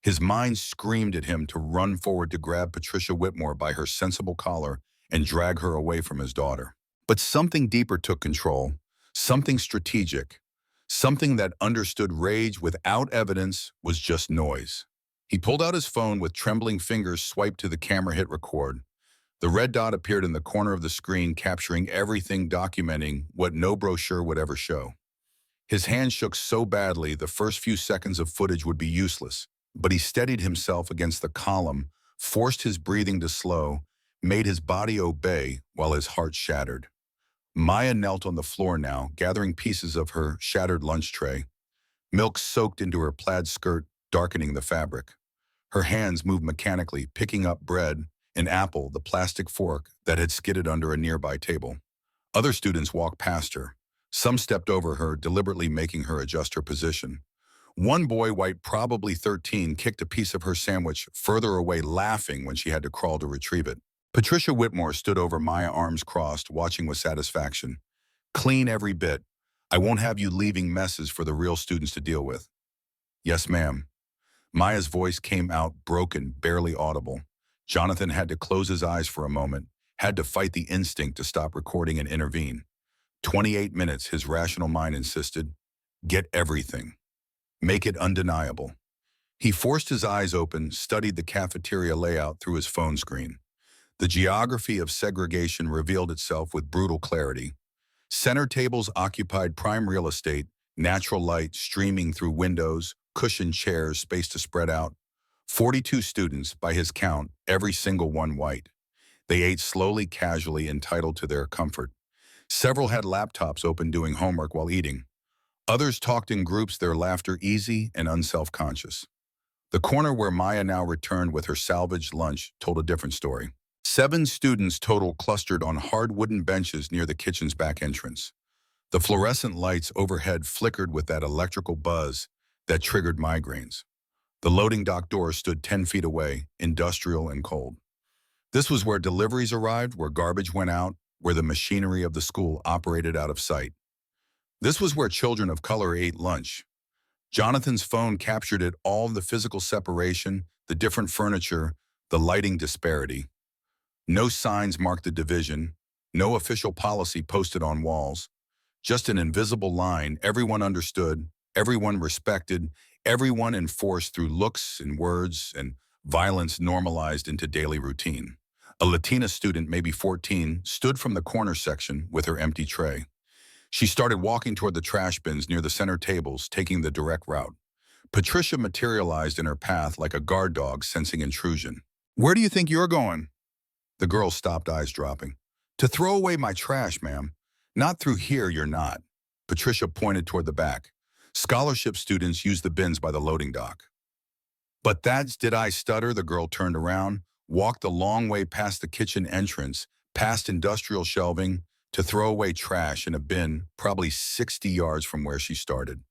His mind screamed at him to run forward, to grab Patricia Whitmore by her sensible collar and drag her away from his daughter. But something deeper took control, something strategic, something that understood rage without evidence was just noise. He pulled out his phone with trembling fingers, swiped to the camera, hit record. The red dot appeared in the corner of the screen, capturing everything, documenting what no brochure would ever show. His hand shook so badly the first few seconds of footage would be useless, but he steadied himself against the column, forced his breathing to slow, made his body obey while his heart shattered. Maya knelt on the floor now, gathering pieces of her shattered lunch tray. Milk soaked into her plaid skirt, darkening the fabric. Her hands moved mechanically, picking up bread, an apple, the plastic fork that had skidded under a nearby table. Other students walked past her, Some stepped over her, deliberately making her adjust her position. One boy, white, probably 13, kicked a piece of her sandwich further away, laughing when she had to crawl to retrieve it. Patricia Whitmore stood over Maya, arms crossed, watching with satisfaction. Clean every bit. I won't have you leaving messes for the real students to deal with. Yes, ma'am. Maya's voice came out broken, barely audible. Jonathan had to close his eyes for a moment, had to fight the instinct to stop recording and intervene. 28 minutes, his rational mind insisted. Get everything. Make it undeniable. He forced his eyes open, studied the cafeteria layout through his phone screen. The geography of segregation revealed itself with brutal clarity. Center tables occupied prime real estate, natural light streaming through windows, cushioned chairs, space to spread out. 42 students, by his count, every single one white. They ate slowly, casually, entitled to their comfort. Several had laptops open doing homework while eating. Others talked in groups, their laughter easy and unself-conscious. The corner where Maya now returned with her salvaged lunch told a different story. 7 students total clustered on hard wooden benches near the kitchen's back entrance. The fluorescent lights overhead flickered with that electrical buzz that triggered migraines. The loading dock door stood 10 feet away, industrial and cold. This was where deliveries arrived, where garbage went out, where the machinery of the school operated out of sight. This was where children of color ate lunch. Jonathan's phone captured it all, the physical separation, the different furniture, the lighting disparity. No signs marked the division, no official policy posted on walls, just an invisible line everyone understood, everyone respected, everyone enforced through looks and words, and violence normalized into daily routine. A Latina student, maybe 14, stood from the corner section with her empty tray. She started walking toward the trash bins near the center tables, taking the direct route. Patricia materialized in her path like a guard dog sensing intrusion. Where do you think you're going? The girl stopped, eyes dropping. To throw away my trash, ma'am. Not through here, you're not. Patricia pointed toward the back. Scholarship students use the bins by the loading dock. But did I stutter? The girl turned around, walked a long way past the kitchen entrance, past industrial shelving, to throw away trash in a bin probably 60 yards from where she started.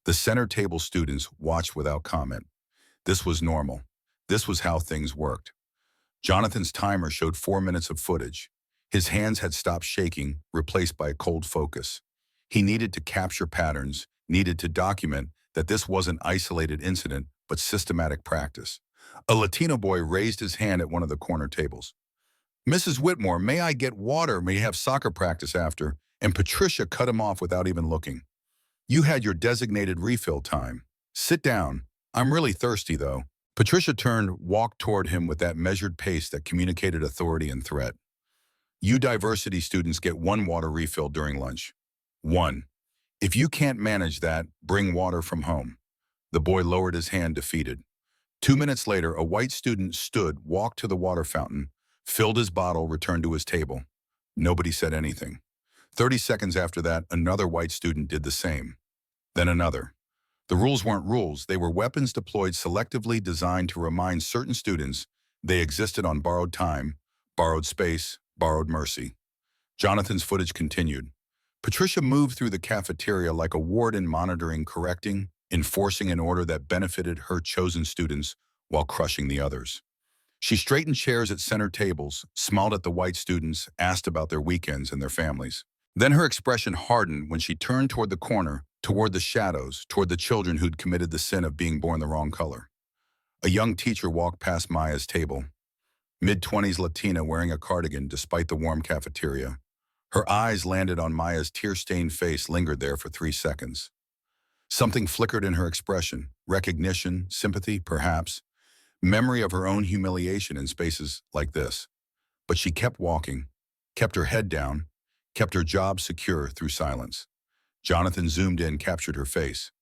The center table students watched without comment. This was normal. This was how things worked. Jonathan's timer showed 4 minutes of footage. His hands had stopped shaking, replaced by a cold focus. He needed to capture patterns, needed to document that this wasn't isolated incident, but systematic practice. A Latino boy raised his hand at one of the corner tables. Mrs. Whitmore, may I get water? May have soccer practice after. And Patricia cut him off without even looking. You had your designated refill time. Sit down. I'm really thirsty, though. Patricia turned, walked toward him with that measured pace that communicated authority and threat. You diversity students get 1 water refill during lunch. 1. If you can't manage that, bring water from home. The boy lowered his hand, defeated. 2 minutes later, a white student stood, walked to the water fountain, filled his bottle, returned to his table. Nobody said anything. 30 seconds after that, another white student did the same. Then another. The rules weren't rules. They were weapons deployed selectively, designed to remind certain students they existed on borrowed time, borrowed space, borrowed mercy. Jonathan's footage continued. Patricia moved through the cafeteria like a warden, monitoring, correcting, enforcing an order that benefited her chosen students while crushing the others. She straightened chairs at center tables, smiled at the white students, asked about their weekends and their families. Then her expression hardened when she turned toward the corner, toward the shadows, toward the children who'd committed the sin of being born the wrong color. A young teacher walked past Maya's table. Mid-20s Latina wearing a cardigan despite the warm cafeteria. Her eyes landed on Maya's tear-stained face, lingered there for 3 seconds. Something flickered in her expression, recognition, sympathy, perhaps, memory of her own humiliation in spaces like this. But she kept walking, kept her head down, kept her job secure through silence. Jonathan zoomed in, captured her face.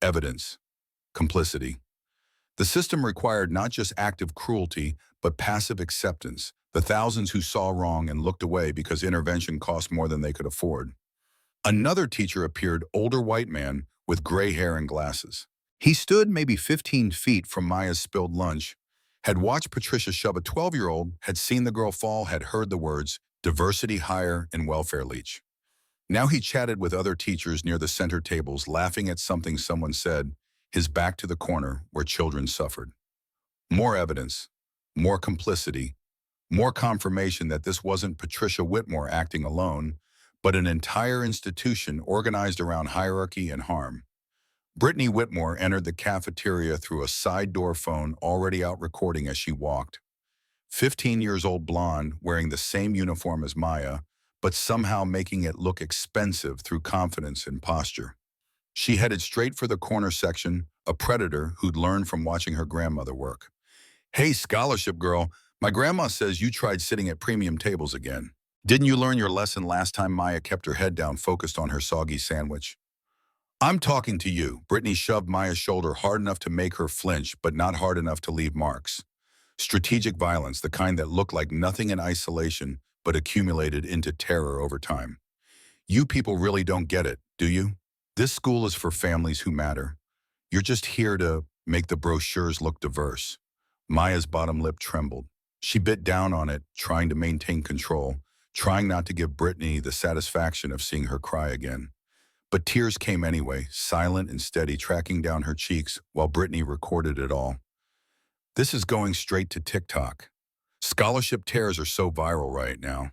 Evidence. Complicity. The system required not just active cruelty, but passive acceptance, the thousands who saw wrong and looked away because intervention cost more than they could afford. Another teacher appeared, older white man with gray hair and glasses. He stood maybe 15 feet from Maya's spilled lunch, had watched Patricia shove a 12-year-old, had seen the girl fall, had heard the words, diversity hire and welfare leech. Now he chatted with other teachers near the center tables, laughing at something someone said, his back to the corner where children suffered. More evidence, more complicity, more confirmation that this wasn't Patricia Whitmore acting alone, but an entire institution organized around hierarchy and harm. Brittany Whitmore entered the cafeteria through a side door phone already out recording as she walked. 15 years old blonde, wearing the same uniform as Maya, but somehow making it look expensive through confidence and posture. She headed straight for the corner section, a predator who'd learned from watching her grandmother work. Hey, scholarship girl, my grandma says you tried sitting at premium tables again. Didn't you learn your lesson last time? Maya kept her head down, focused on her soggy sandwich. I'm talking to you. Brittany shoved Maya's shoulder hard enough to make her flinch, but not hard enough to leave marks. Strategic violence, the kind that looked like nothing in isolation, but accumulated into terror over time. You people really don't get it, do you? This school is for families who matter. You're just here to make the brochures look diverse. Maya's bottom lip trembled. She bit down on it, trying to maintain control, trying not to give Brittany the satisfaction of seeing her cry again. But tears came anyway, silent and steady, tracking down her cheeks while Brittany recorded it all. This is going straight to TikTok. Scholarship tears are so viral right now.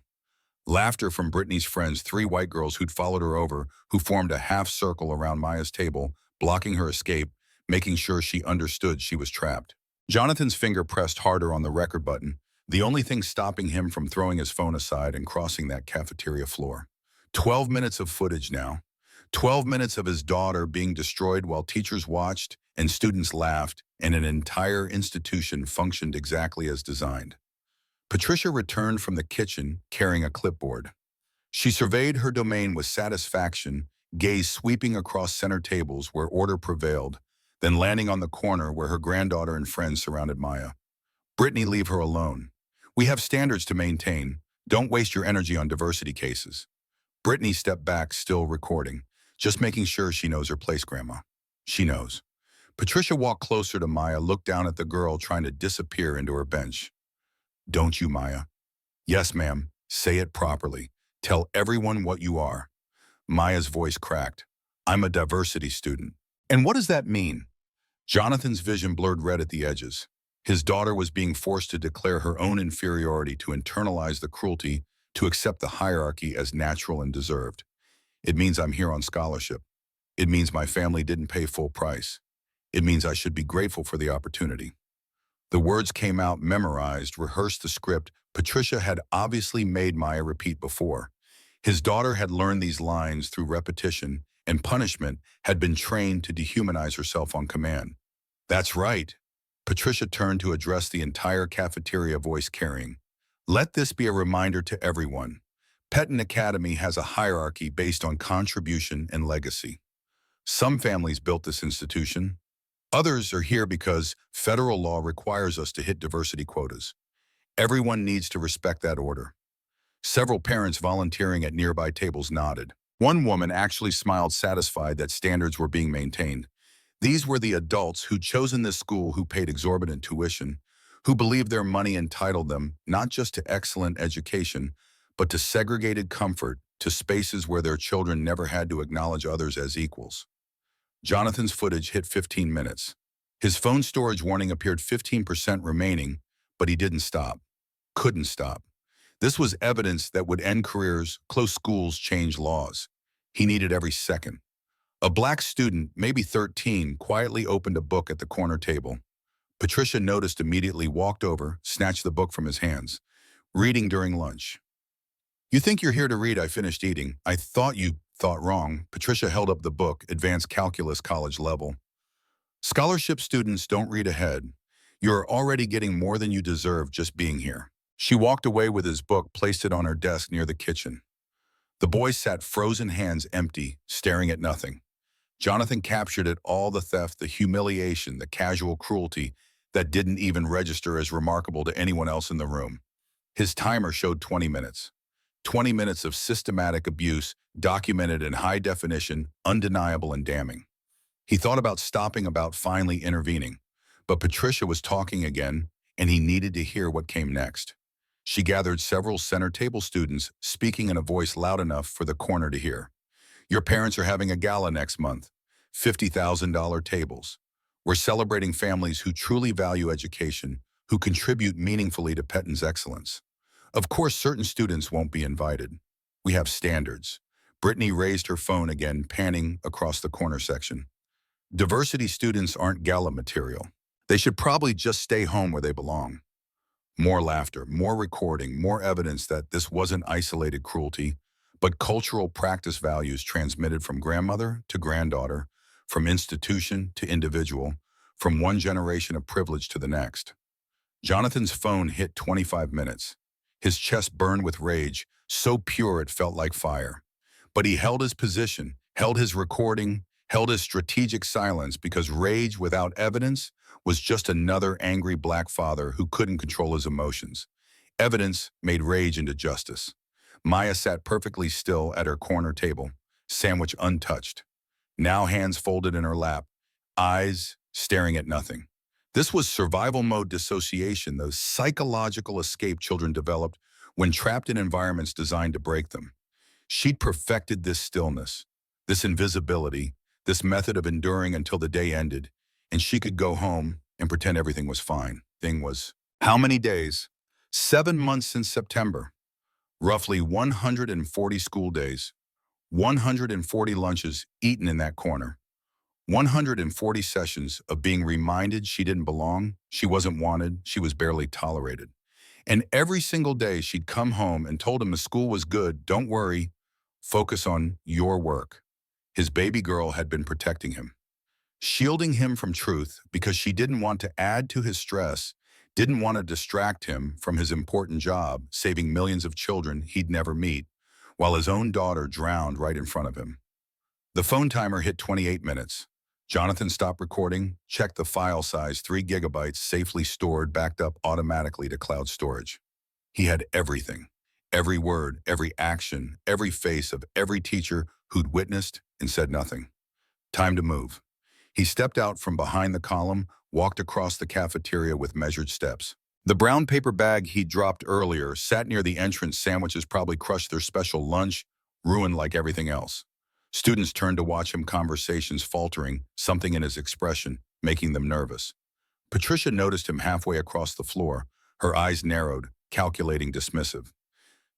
Laughter from Brittany's friends, three white girls who'd followed her over, who formed a half circle around Maya's table, blocking her escape, making sure she understood she was trapped. Jonathan's finger pressed harder on the record button, the only thing stopping him from throwing his phone aside and crossing that cafeteria floor. 12 minutes of footage now. 12 minutes of his daughter being destroyed while teachers watched and students laughed, and an entire institution functioned exactly as designed. Patricia returned from the kitchen carrying a clipboard. She surveyed her domain with satisfaction, gaze sweeping across center tables where order prevailed, then landing on the corner where her granddaughter and friends surrounded Maya. Brittany, leave her alone. We have standards to maintain. Don't waste your energy on diversity cases. Brittany stepped back, still recording, just making sure she knows her place, Grandma. She knows. Patricia walked closer to Maya, looked down at the girl trying to disappear into her bench. Don't you, Maya? Yes, ma'am. Say it properly. Tell everyone what you are. Maya's voice cracked. I'm a diversity student. And what does that mean? Jonathan's vision blurred red at the edges. His daughter was being forced to declare her own inferiority, to internalize the cruelty, to accept the hierarchy as natural and deserved. It means I'm here on scholarship. It means my family didn't pay full price. It means I should be grateful for the opportunity. The words came out, memorized, rehearsed the script Patricia had obviously made Maya repeat before. His daughter had learned these lines through repetition, and punishment had been trained to dehumanize herself on command. That's right. Patricia turned to address the entire cafeteria, voice carrying. Let this be a reminder to everyone. Pettin Academy has a hierarchy based on contribution and legacy. Some families built this institution. Others are here because federal law requires us to hit diversity quotas. Everyone needs to respect that order. Several parents volunteering at nearby tables nodded. One woman actually smiled, satisfied that standards were being maintained. These were the adults who'd chosen this school, who paid exorbitant tuition, who believed their money entitled them not just to excellent education, but to segregated comfort, to spaces where their children never had to acknowledge others as equals. Jonathan's footage hit 15 minutes. His phone storage warning appeared 15% remaining, but he didn't stop. Couldn't stop. This was evidence that would end careers, close schools, change laws. He needed every second. A black student, maybe 13, quietly opened a book at the corner table. Patricia noticed immediately, walked over, snatched the book from his hands. Reading during lunch. You think you're here to read? I finished eating. I thought you thought wrong. Patricia held up the book, Advanced Calculus, college level. Scholarship students don't read ahead. You're already getting more than you deserve just being here. She walked away with his book, placed it on her desk near the kitchen. The boy sat, frozen hands empty, staring at nothing. Jonathan captured it all, the theft, the humiliation, the casual cruelty that didn't even register as remarkable to anyone else in the room. His timer showed 20 minutes. 20 minutes of systematic abuse, documented in high definition, undeniable and damning. He thought about stopping, about finally intervening. But Patricia was talking again, and he needed to hear what came next. She gathered several center table students, speaking in a voice loud enough for the corner to hear. Your parents are having a gala next month. $50,000 tables. We're celebrating families who truly value education, who contribute meaningfully to Petton's excellence. Of course, certain students won't be invited. We have standards. Brittany raised her phone again, panning across the corner section. Diversity students aren't gala material. They should probably just stay home where they belong. More laughter, more recording, more evidence that this wasn't isolated cruelty, but cultural practice values transmitted from grandmother to granddaughter, from institution to individual, from one generation of privilege to the next. Jonathan's phone hit 25 minutes. His chest burned with rage, so pure it felt like fire. But he held his position, held his recording, held his strategic silence because rage without evidence was just another angry black father who couldn't control his emotions. Evidence made rage into justice. Maya sat perfectly still at her corner table, sandwich untouched, now hands folded in her lap, eyes staring at nothing. This was survival mode dissociation, the psychological escape children developed when trapped in environments designed to break them. She'd perfected this stillness, this invisibility, this method of enduring until the day ended, and she could go home and pretend everything was fine. Thing was, how many days? 7 months since September. Roughly 140 school days, 140 lunches eaten in that corner, 140 sessions of being reminded she didn't belong, she wasn't wanted, she was barely tolerated. And every single day she'd come home and told him the school was good, don't worry, focus on your work. His baby girl had been protecting him, shielding him from truth because she didn't want to add to his stress, didn't want to distract him from his important job, saving millions of children he'd never meet, while his own daughter drowned right in front of him. The phone timer hit 28 minutes. Jonathan stopped recording, checked the file size, 3 gigabytes, safely stored, backed up automatically to cloud storage. He had everything, every word, every action, every face of every teacher who'd witnessed and said nothing. Time to move. He stepped out from behind the column, walked across the cafeteria with measured steps. The brown paper bag he'd dropped earlier sat near the entrance. Sandwiches probably crushed their special lunch, ruined like everything else. Students turned to watch him, conversations faltering, something in his expression, making them nervous. Patricia noticed him halfway across the floor, her eyes narrowed, calculating, dismissive.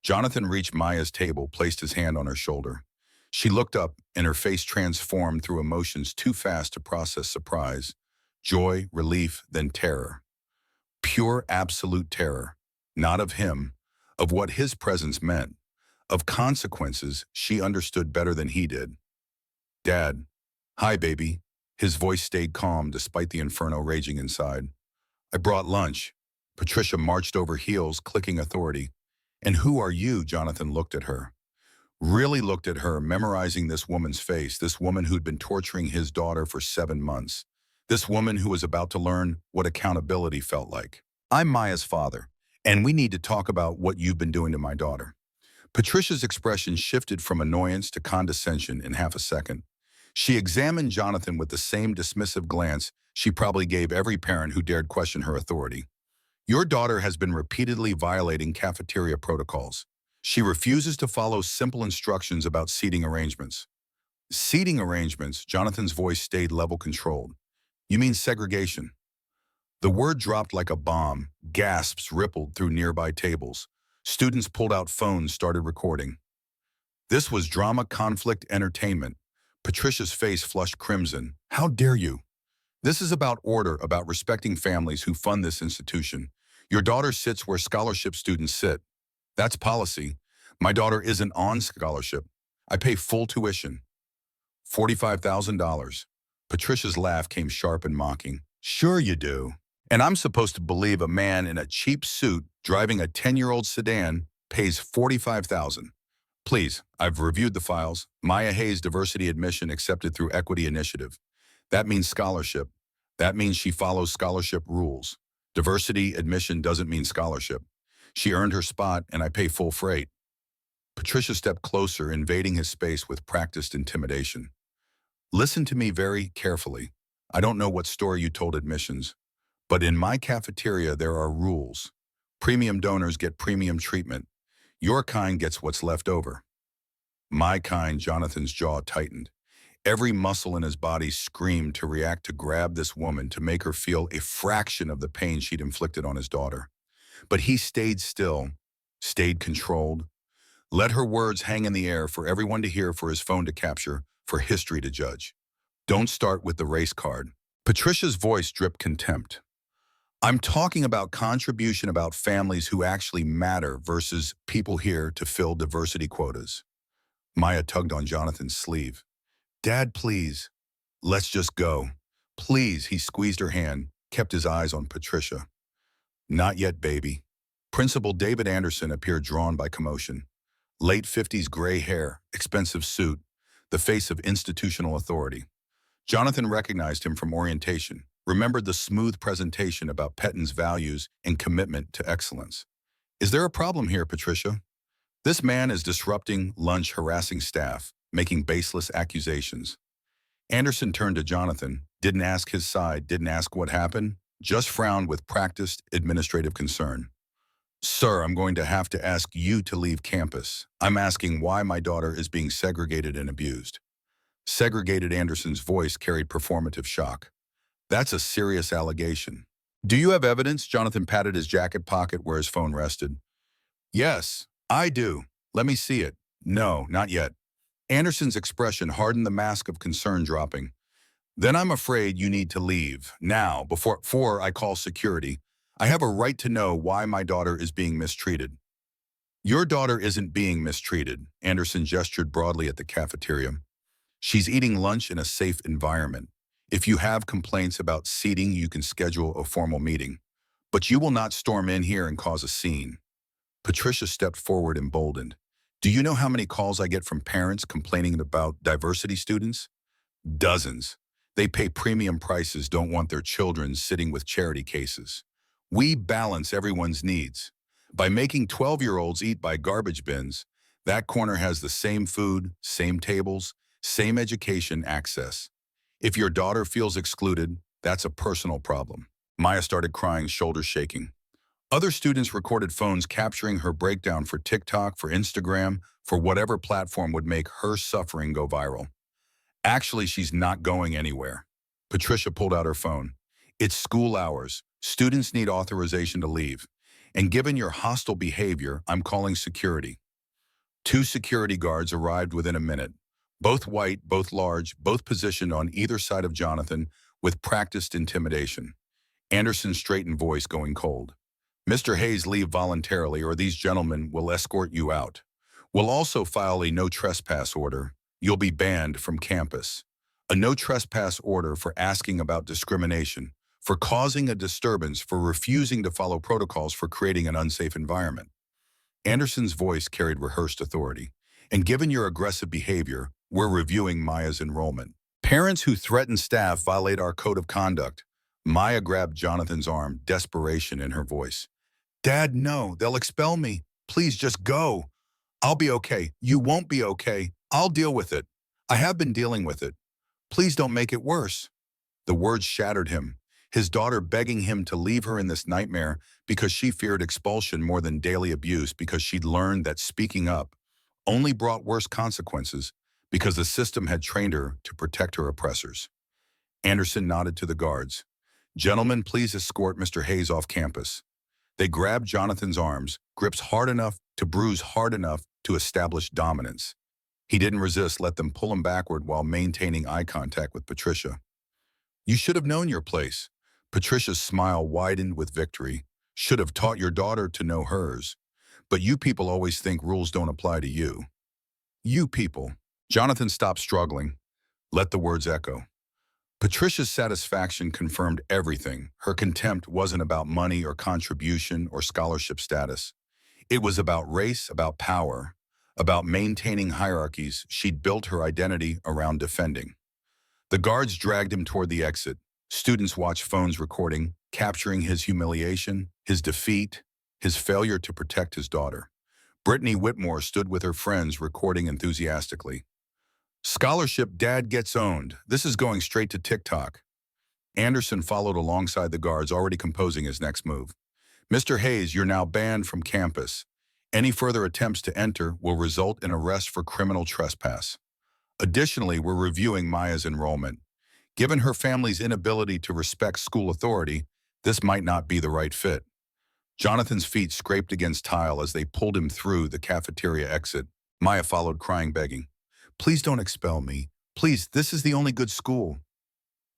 Jonathan reached Maya's table, placed his hand on her shoulder. She looked up, and her face transformed through emotions too fast to process: surprise, joy, relief, then terror. Pure, absolute terror. Not of him, of what his presence meant, of consequences she understood better than he did. Dad. Hi, baby. His voice stayed calm despite the inferno raging inside. I brought lunch. Patricia marched over heels, clicking authority. And who are you? Jonathan looked at her. Really looked at her, memorizing this woman's face, this woman who'd been torturing his daughter for 7 months. This woman who was about to learn what accountability felt like. I'm Maya's father, and we need to talk about what you've been doing to my daughter. Patricia's expression shifted from annoyance to condescension in half a second. She examined Jonathan with the same dismissive glance she probably gave every parent who dared question her authority. Your daughter has been repeatedly violating cafeteria protocols. She refuses to follow simple instructions about seating arrangements. Seating arrangements, Jonathan's voice stayed level-controlled. You mean segregation? The word dropped like a bomb. Gasps rippled through nearby tables. Students pulled out phones, started recording. This was drama, conflict, entertainment. Patricia's face flushed crimson. How dare you? This is about order, about respecting families who fund this institution. Your daughter sits where scholarship students sit. That's policy. My daughter isn't on scholarship. I pay full tuition. $45,000. Patricia's laugh came sharp and mocking. Sure you do. And I'm supposed to believe a man in a cheap suit driving a 10-year-old sedan pays $45,000. Please, I've reviewed the files. Maya Hayes diversity admission accepted through Equity Initiative. That means scholarship. That means she follows scholarship rules. Diversity admission doesn't mean scholarship. She earned her spot, and I pay full freight. Patricia stepped closer, invading his space with practiced intimidation. Listen to me very carefully. I don't know what story you told admissions, but in my cafeteria there are rules. Premium donors get premium treatment. Your kind gets what's left over. My kind, Jonathan's jaw tightened. Every muscle in his body screamed to react to grab this woman to make her feel a fraction of the pain she'd inflicted on his daughter. But he stayed still, stayed controlled, let her words hang in the air for everyone to hear, for his phone to capture, for history to judge. Don't start with the race card. Patricia's voice dripped contempt. I'm talking about contribution, about families who actually matter versus people here to fill diversity quotas. Maya tugged on Jonathan's sleeve. Dad, please. Let's just go. Please, he squeezed her hand, kept his eyes on Patricia. Not yet, baby. Principal David Anderson appeared, drawn by commotion. Late 50s gray hair, expensive suit, the face of institutional authority. Jonathan recognized him from orientation, remembered the smooth presentation about Pettin's values and commitment to excellence. Is there a problem here, Patricia? This man is disrupting lunch, harassing staff, making baseless accusations. Anderson turned to Jonathan, didn't ask his side, didn't ask what happened, just frowned with practiced administrative concern. Sir, I'm going to have to ask you to leave campus. I'm asking why my daughter is being segregated and abused. Segregated, Anderson's voice carried performative shock. That's a serious allegation. Do you have evidence? Jonathan patted his jacket pocket where his phone rested. Yes, I do. Let me see it. No, not yet. Anderson's expression hardened, the mask of concern dropping. Then I'm afraid you need to leave, now, before I call security. I have a right to know why my daughter is being mistreated. Your daughter isn't being mistreated, Anderson gestured broadly at the cafeteria. She's eating lunch in a safe environment. If you have complaints about seating, you can schedule a formal meeting. But you will not storm in here and cause a scene. Patricia stepped forward, emboldened. Do you know how many calls I get from parents complaining about diversity students? Dozens. They pay premium prices, don't want their children sitting with charity cases. We balance everyone's needs. By making 12-year-olds eat by garbage bins, that corner has the same food, same tables, same education access. If your daughter feels excluded, that's a personal problem. Maya started crying, shoulders shaking. Other students recorded phones capturing her breakdown for TikTok, for Instagram, for whatever platform would make her suffering go viral. Actually, she's not going anywhere. Patricia pulled out her phone. It's school hours. Students need authorization to leave. And given your hostile behavior, I'm calling security. 2 security guards arrived within a minute. Both white, both large, both positioned on either side of Jonathan with practiced intimidation. Anderson's straightened voice going cold. Mr. Hayes, leave voluntarily or these gentlemen will escort you out. We'll also file a no trespass order. You'll be banned from campus. A no trespass order for asking about discrimination, for causing a disturbance, for refusing to follow protocols, for creating an unsafe environment. Anderson's voice carried rehearsed authority. And given your aggressive behavior, we're reviewing Maya's enrollment. Parents who threaten staff violate our code of conduct. Maya grabbed Jonathan's arm, desperation in her voice. Dad, no, they'll expel me. Please just go. I'll be okay. You won't be okay. I'll deal with it. I have been dealing with it. Please don't make it worse. The words shattered him, his daughter begging him to leave her in this nightmare because she feared expulsion more than daily abuse, because she'd learned that speaking up only brought worse consequences, because the system had trained her to protect her oppressors. Anderson nodded to the guards. Gentlemen, please escort Mr. Hayes off campus. They grabbed Jonathan's arms, grips hard enough to bruise, hard enough to establish dominance. He didn't resist, let them pull him backward while maintaining eye contact with Patricia. You should have known your place. Patricia's smile widened with victory. Should have taught your daughter to know hers. But you people always think rules don't apply to you. You people. Jonathan stopped struggling. Let the words echo. Patricia's satisfaction confirmed everything. Her contempt wasn't about money or contribution or scholarship status. It was about race, about power, about maintaining hierarchies she'd built her identity around defending. The guards dragged him toward the exit. Students watched phones recording, capturing his humiliation, his defeat, his failure to protect his daughter. Brittany Whitmore stood with her friends, recording enthusiastically. Scholarship, Dad gets owned. This is going straight to TikTok. Anderson followed alongside the guards, already composing his next move. Mr. Hayes, you're now banned from campus. Any further attempts to enter will result in arrest for criminal trespass. Additionally, we're reviewing Maya's enrollment. Given her family's inability to respect school authority, this might not be the right fit. Jonathan's feet scraped against tile as they pulled him through the cafeteria exit. Maya followed, crying, begging, "Please don't expel me. Please, this is the only good school."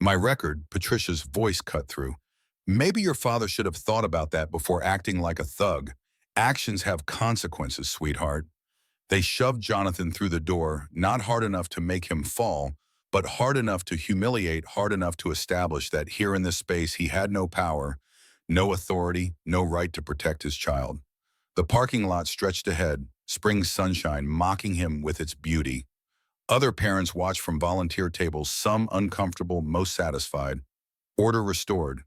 My record, Patricia's voice cut through. Maybe your father should have thought about that before acting like a thug. Actions have consequences, sweetheart. They shoved Jonathan through the door, not hard enough to make him fall, but hard enough to humiliate, hard enough to establish that here in this space he had no power, no authority, no right to protect his child. The parking lot stretched ahead, spring sunshine mocking him with its beauty. Other parents watched from volunteer tables, some uncomfortable, most satisfied. Order restored.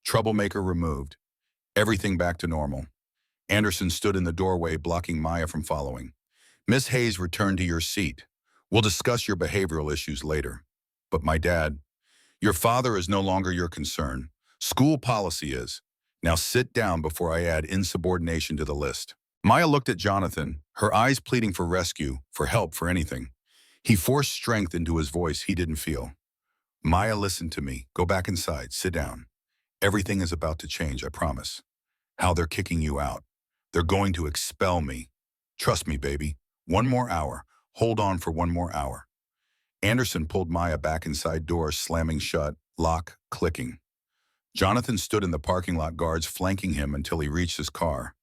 Troublemaker removed. Everything back to normal. Anderson stood in the doorway, blocking Maya from following. "Miss Hayes, return to your seat. We'll discuss your behavioral issues later." "But my dad." "Your father is no longer your concern. School policy is. Now sit down before I add insubordination to the list." Maya looked at Jonathan, her eyes pleading for rescue, for help, for anything. He forced strength into his voice he didn't feel. "Maya, listen to me. Go back inside. Sit down. Everything is about to change, I promise. How they're kicking you out. They're going to expel me. Trust me, baby. One more hour. Hold on for one more hour." Anderson pulled Maya back inside, doors slamming shut, lock clicking. Jonathan stood in the parking lot, guards flanking him until he reached his car.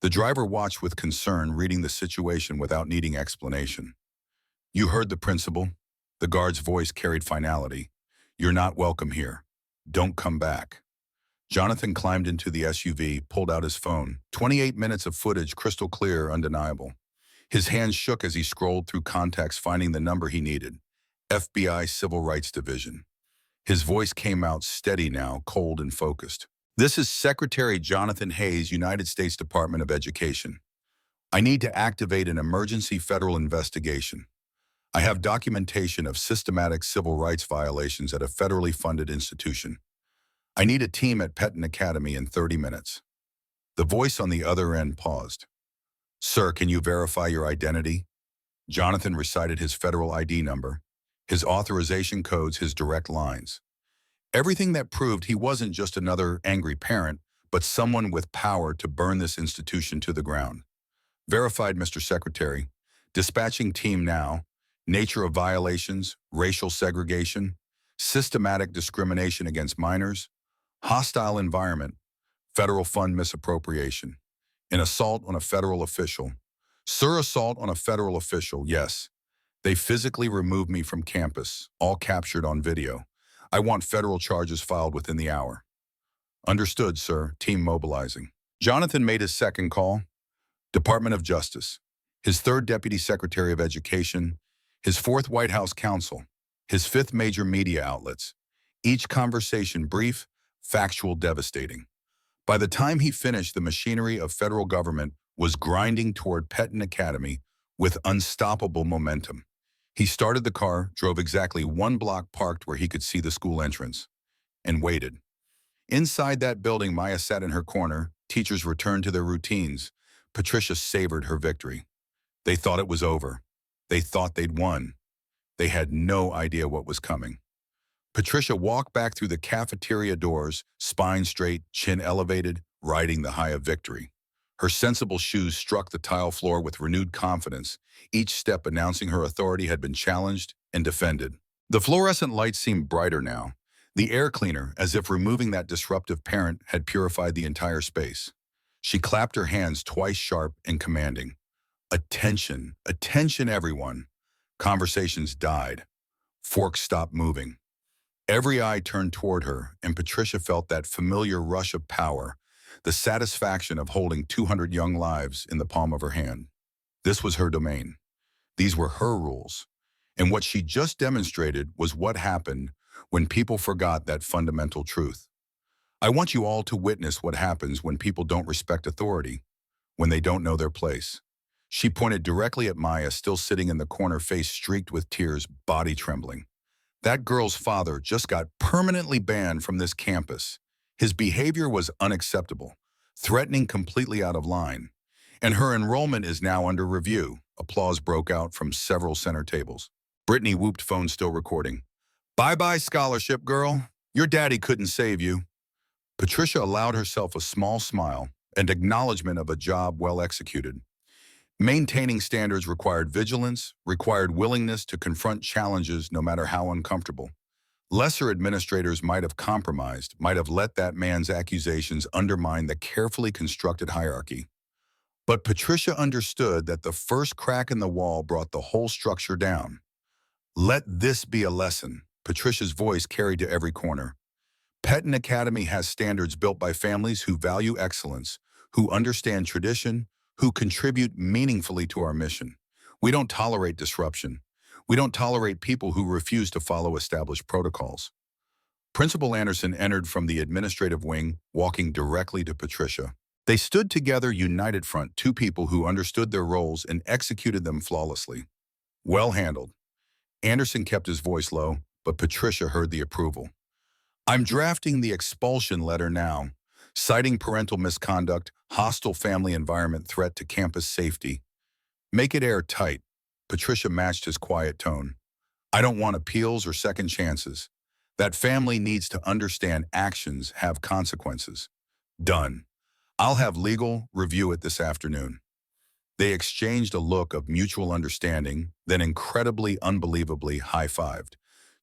The driver watched with concern, reading the situation without needing explanation. "You heard the principal." The guard's voice carried finality. "You're not welcome here. Don't come back." Jonathan climbed into the SUV, pulled out his phone. 28 minutes of footage, crystal clear, undeniable. His hands shook as he scrolled through contacts, finding the number he needed. FBI Civil Rights Division. His voice came out steady now, cold and focused. "This is Secretary Jonathan Hayes, United States Department of Education. I need to activate an emergency federal investigation. I have documentation of systematic civil rights violations at a federally funded institution. I need a team at Petton Academy in 30 minutes. The voice on the other end paused. "Sir, can you verify your identity?" Jonathan recited his federal ID number, his authorization codes, his direct lines. Everything that proved he wasn't just another angry parent, but someone with power to burn this institution to the ground. "Verified, Mr. Secretary. Dispatching team now. Nature of violations, racial segregation, systematic discrimination against minors, hostile environment, federal fund misappropriation, an assault on a federal official. Sir, assault on a federal official, yes. They physically removed me from campus, all captured on video. I want federal charges filed within the hour." "Understood, sir. Team mobilizing." Jonathan made his second call. Department of Justice. His third Deputy Secretary of Education. His fourth White House counsel. His fifth major media outlets. Each conversation brief, factual, devastating. By the time he finished, the machinery of federal government was grinding toward Petton Academy with unstoppable momentum. He started the car, drove exactly one block, parked where he could see the school entrance, and waited. Inside that building, Maya sat in her corner. Teachers returned to their routines. Patricia savored her victory. They thought it was over. They thought they'd won. They had no idea what was coming. Patricia walked back through the cafeteria doors, spine straight, chin elevated, riding the high of victory. Her sensible shoes struck the tile floor with renewed confidence, each step announcing her authority had been challenged and defended. The fluorescent lights seemed brighter now, the air cleaner, as if removing that disruptive parent had purified the entire space. She clapped her hands twice, sharp and commanding. "Attention, attention, everyone." Conversations died. Forks stopped moving. Every eye turned toward her, and Patricia felt that familiar rush of power, the satisfaction of holding 200 young lives in the palm of her hand. This was her domain. These were her rules. And what she just demonstrated was what happened when people forgot that fundamental truth. I want you all to witness what happens when people don't respect authority, when they don't know their place. She pointed directly at Maya, still sitting in the corner, face streaked with tears, body trembling. That girl's father just got permanently banned from this campus. His behavior was unacceptable. threatening completely out of line. And her enrollment is now under review. Applause broke out from several center tables. Brittany whooped, phone still recording. Bye-bye, scholarship girl. Your daddy couldn't save you. Patricia allowed herself a small smile and acknowledgement of a job well executed. Maintaining standards required vigilance, required willingness to confront challenges no matter how uncomfortable. Lesser administrators might have compromised, might have let that man's accusations undermine the carefully constructed hierarchy. But Patricia understood that the first crack in the wall brought the whole structure down. Let this be a lesson, Patricia's voice carried to every corner. Petton Academy has standards built by families who value excellence, who understand tradition, who contribute meaningfully to our mission. We don't tolerate disruption. We don't tolerate people who refuse to follow established protocols. Principal Anderson entered from the administrative wing, walking directly to Patricia. They stood together, united front, two people who understood their roles and executed them flawlessly. Well handled. Anderson kept his voice low, but Patricia heard the approval. I'm drafting the expulsion letter now, citing parental misconduct, hostile family environment, threat to campus safety. Make it airtight. Patricia matched his quiet tone. I don't want appeals or second chances. That family needs to understand actions have consequences. Done. I'll have legal review it this afternoon. They exchanged a look of mutual understanding, then incredibly, unbelievably high-fived.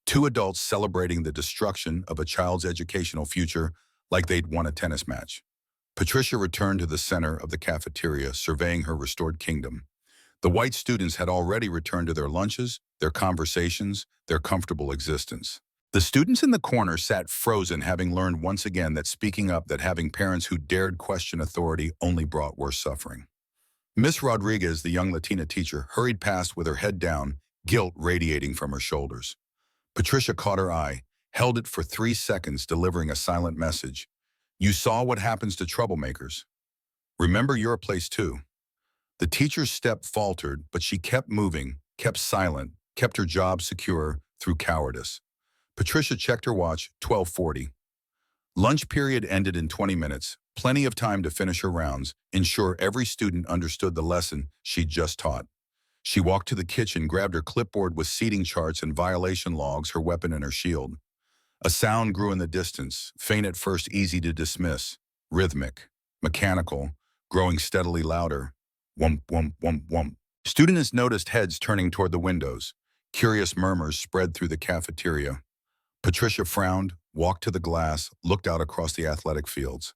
Two adults celebrating the destruction of a child's educational future like they'd won a tennis match. Patricia returned to the center of the cafeteria, surveying her restored kingdom. The white students had already returned to their lunches, their conversations, their comfortable existence. The students in the corner sat frozen, having learned once again that speaking up, that having parents who dared question authority only brought worse suffering. Miss Rodriguez, the young Latina teacher, hurried past with her head down, guilt radiating from her shoulders. Patricia caught her eye, held it for 3 seconds, delivering a silent message. You saw what happens to troublemakers. Remember your place too. The teacher's step faltered, but she kept moving, kept silent, kept her job secure through cowardice. Patricia checked her watch, 12:40. Lunch period ended in 20 minutes, plenty of time to finish her rounds, ensure every student understood the lesson she'd just taught. She walked to the kitchen, grabbed her clipboard with seating charts and violation logs, her weapon and her shield. A sound grew in the distance, faint at first, easy to dismiss, rhythmic, mechanical, growing steadily louder. Wump, wump, wump, wump. Students noticed heads turning toward the windows. Curious murmurs spread through the cafeteria. Patricia frowned, walked to the glass, looked out across the athletic fields.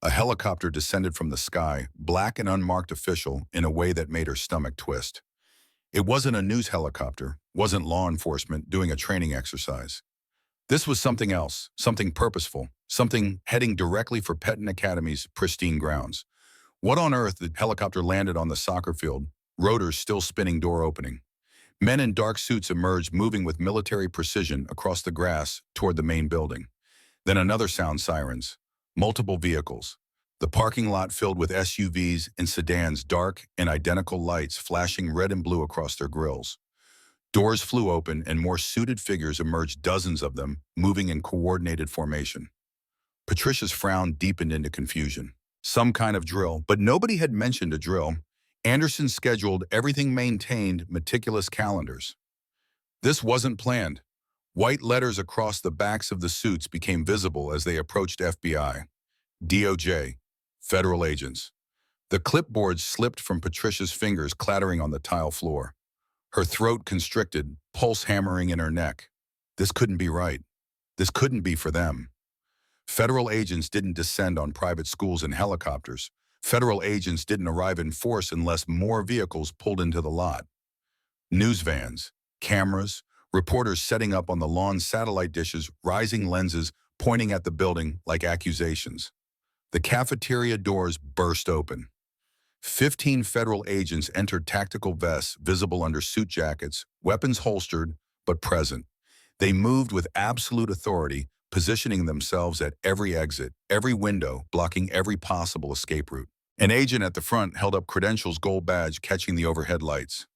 A helicopter descended from the sky, black and unmarked, official, in a way that made her stomach twist. It wasn't a news helicopter, wasn't law enforcement doing a training exercise. This was something else, something purposeful, something heading directly for Petton Academy's pristine grounds. What on earth? The helicopter landed on the soccer field, rotors still spinning, door opening. Men in dark suits emerged, moving with military precision across the grass toward the main building. Then another sound, sirens. Multiple vehicles. The parking lot filled with SUVs and sedans, dark and identical lights flashing red and blue across their grills. Doors flew open and more suited figures emerged, dozens of them, moving in coordinated formation. Patricia's frown deepened into confusion. Some kind of drill, but nobody had mentioned a drill. Anderson scheduled everything, maintained meticulous calendars. This wasn't planned. White letters across the backs of the suits became visible as they approached FBI, DOJ, federal agents. The clipboard slipped from Patricia's fingers, clattering on the tile floor. Her throat constricted, pulse hammering in her neck. This couldn't be right. This couldn't be for them. Federal agents didn't descend on private schools in helicopters. Federal agents didn't arrive in force unless more vehicles pulled into the lot. News vans, cameras, reporters setting up on the lawn, satellite dishes, rising lenses pointing at the building like accusations. The cafeteria doors burst open. 15 federal agents entered, tactical vests visible under suit jackets, weapons holstered but present. They moved with absolute authority, positioning themselves at every exit, every window, blocking every possible escape route. An agent at the front held up credentials, gold badge catching the overhead lights.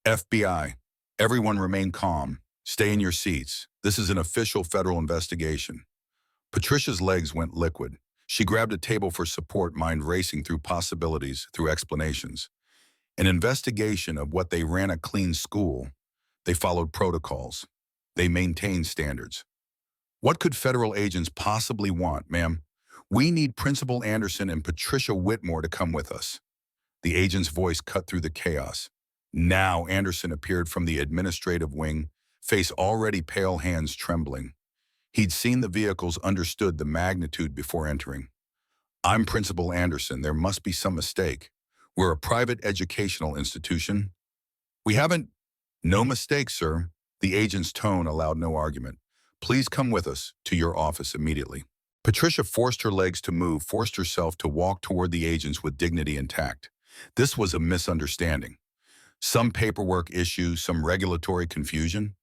FBI, everyone remain calm. Stay in your seats. This is an official federal investigation. Patricia's legs went liquid. She grabbed a table for support, mind racing through possibilities, through explanations. An investigation of what they ran a clean school. They followed protocols. They maintained standards. What could federal agents possibly want, ma'am? We need Principal Anderson and Patricia Whitmore to come with us. The agent's voice cut through the chaos. Now Anderson appeared from the administrative wing, face already pale, hands trembling. He'd seen the vehicles, understood the magnitude before entering. I'm Principal Anderson. There must be some mistake. We're a private educational institution. We haven't... No mistake, sir. The agent's tone allowed no argument. Please come with us to your office immediately. Patricia forced her legs to move, forced herself to walk toward the agents with dignity intact. This was a misunderstanding. Some paperwork issue, some regulatory confusion.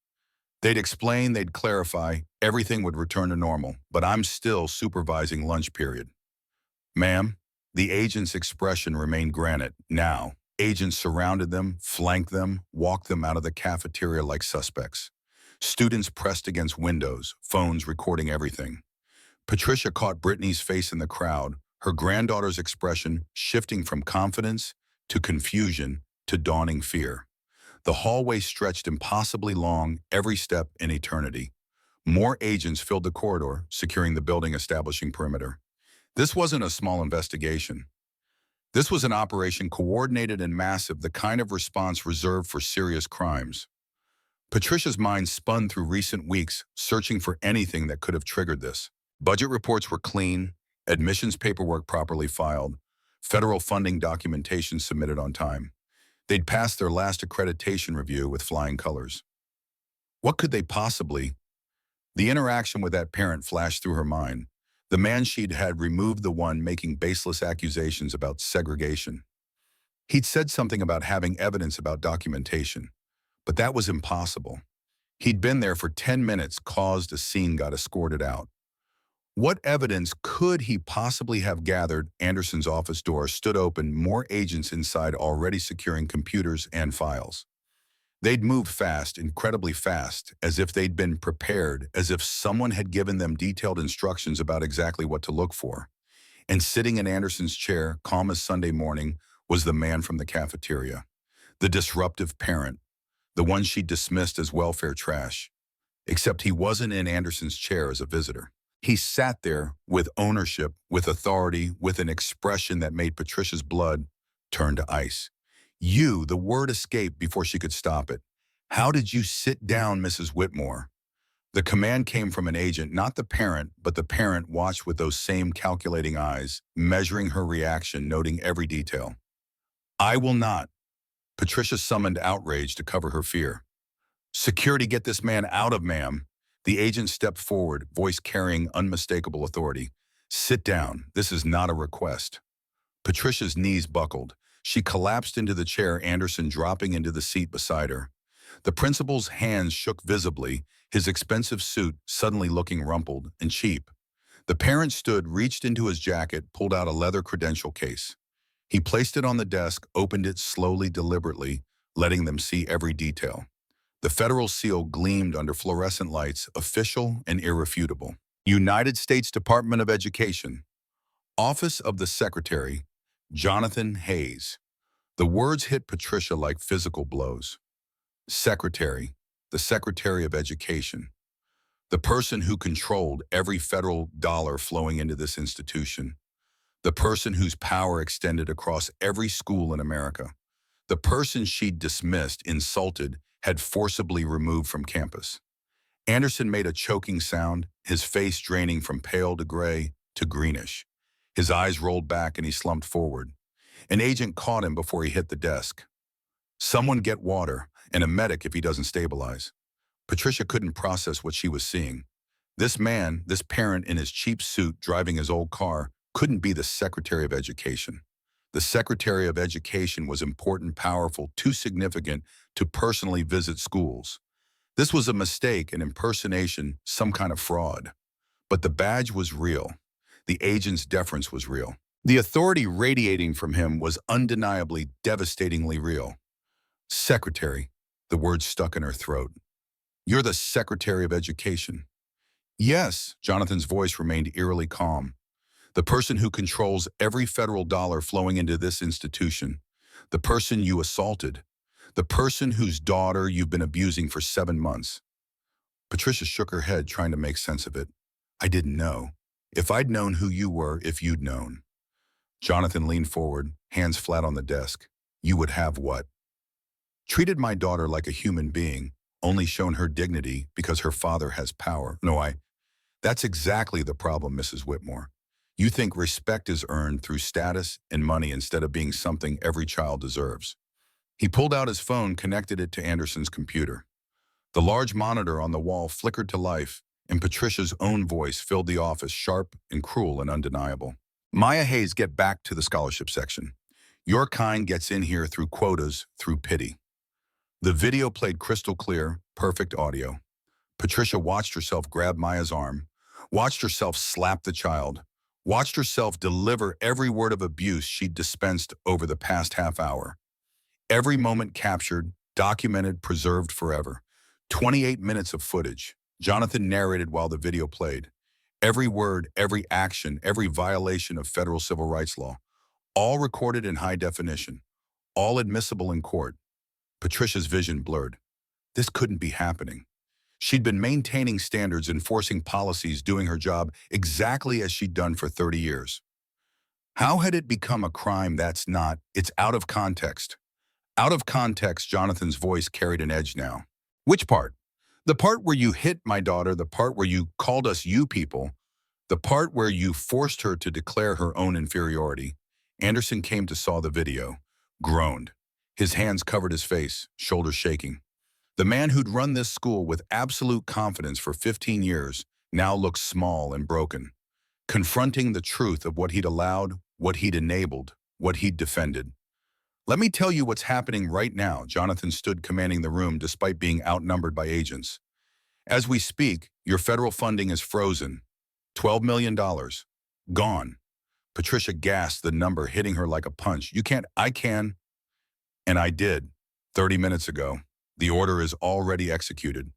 They'd explain, they'd clarify, everything would return to normal, but I'm still supervising lunch period. Ma'am, the agent's expression remained granite. Now, agents surrounded them, flanked them, walked them out of the cafeteria like suspects. Students pressed against windows, phones recording everything. Patricia caught Brittany's face in the crowd, her granddaughter's expression shifting from confidence to confusion to dawning fear. The hallway stretched impossibly long, every step an eternity. More agents filled the corridor, securing the building, establishing perimeter. This wasn't a small investigation. This was an operation coordinated and massive, the kind of response reserved for serious crimes. Patricia's mind spun through recent weeks, searching for anything that could have triggered this. Budget reports were clean, admissions paperwork properly filed, federal funding documentation submitted on time. They'd passed their last accreditation review with flying colors. What could they possibly... The interaction with that parent flashed through her mind. The man she'd had removed, the one making baseless accusations about segregation. He'd said something about having evidence about documentation, but that was impossible. He'd been there for 10 minutes, caused a scene, got escorted out. What evidence could he possibly have gathered? Anderson's office door stood open, more agents inside already securing computers and files. They'd moved fast, incredibly fast, as if they'd been prepared, as if someone had given them detailed instructions about exactly what to look for. And sitting in Anderson's chair, calm as Sunday morning, was the man from the cafeteria. The disruptive parent, the one she dismissed as welfare trash. Except he wasn't in Anderson's chair as a visitor. He sat there with ownership, with authority, with an expression that made Patricia's blood turn to ice. You, the word escaped before she could stop it. How did you sit down, Mrs. Whitmore? The command came from an agent, not the parent, but the parent watched with those same calculating eyes, measuring her reaction, noting every detail. I will not. Patricia summoned outrage to cover her fear. Security, get this man out of, ma'am. The agent stepped forward, voice carrying unmistakable authority. Sit down. This is not a request. Patricia's knees buckled. She collapsed into the chair, Anderson dropping into the seat beside her. The principal's hands shook visibly, his expensive suit suddenly looking rumpled and cheap. The parent stood, reached into his jacket, pulled out a leather credential case. He placed it on the desk, opened it slowly, deliberately, letting them see every detail. The federal seal gleamed under fluorescent lights, official and irrefutable. United States Department of Education. Office of the Secretary, Jonathan Hayes. The words hit Patricia like physical blows. Secretary, the Secretary of Education. The person who controlled every federal dollar flowing into this institution. The person whose power extended across every school in America. The person she'd dismissed, insulted, had forcibly removed from campus. Anderson made a choking sound, his face draining from pale to gray to greenish. His eyes rolled back and he slumped forward. An agent caught him before he hit the desk. Someone get water, and a medic if he doesn't stabilize. Patricia couldn't process what she was seeing. This man, this parent in his cheap suit driving his old car, couldn't be the Secretary of Education. The Secretary of Education was important, powerful, too significant to personally visit schools. This was a mistake, an impersonation, some kind of fraud. But the badge was real. The agent's deference was real. The authority radiating from him was undeniably, devastatingly real. Secretary, the word stuck in her throat. You're the Secretary of Education. Yes, Jonathan's voice remained eerily calm. The person who controls every federal dollar flowing into this institution. The person you assaulted. The person whose daughter you've been abusing for 7 months. Patricia shook her head, trying to make sense of it. I didn't know. If I'd known who you were, if you'd known. Jonathan leaned forward, hands flat on the desk. You would have what? Treated my daughter like a human being, only shown her dignity because her father has power. That's exactly the problem, Mrs. Whitmore. You think respect is earned through status and money instead of being something every child deserves. He pulled out his phone, connected it to Anderson's computer. The large monitor on the wall flickered to life, and Patricia's own voice filled the office, sharp and cruel and undeniable. Maya Hayes, get back to the scholarship section. Your kind gets in here through quotas, through pity. The video played crystal clear, perfect audio. Patricia watched herself grab Maya's arm, watched herself slap the child, watched herself deliver every word of abuse she'd dispensed over the past half hour. Every moment captured, documented, preserved forever. 28 minutes of footage. Jonathan narrated while the video played. Every word, every action, every violation of federal civil rights law. All recorded in high definition. All admissible in court. Patricia's vision blurred. This couldn't be happening. She'd been maintaining standards, enforcing policies, doing her job exactly as she'd done for 30 years. How had it become a crime that's not? It's out of context. Out of context, Jonathan's voice carried an edge now. Which part? The part where you hit my daughter, the part where you called us you people, the part where you forced her to declare her own inferiority. Anderson came to saw the video, groaned. His hands covered his face, shoulders shaking. The man who'd run this school with absolute confidence for 15 years now looked small and broken, confronting the truth of what he'd allowed, what he'd enabled, what he'd defended. Let me tell you what's happening right now. Jonathan stood commanding the room despite being outnumbered by agents. As we speak, your federal funding is frozen. $12 million. Gone. Patricia gasped, the number hitting her like a punch. You can't. I can. And I did, 30 minutes ago. The order is already executed.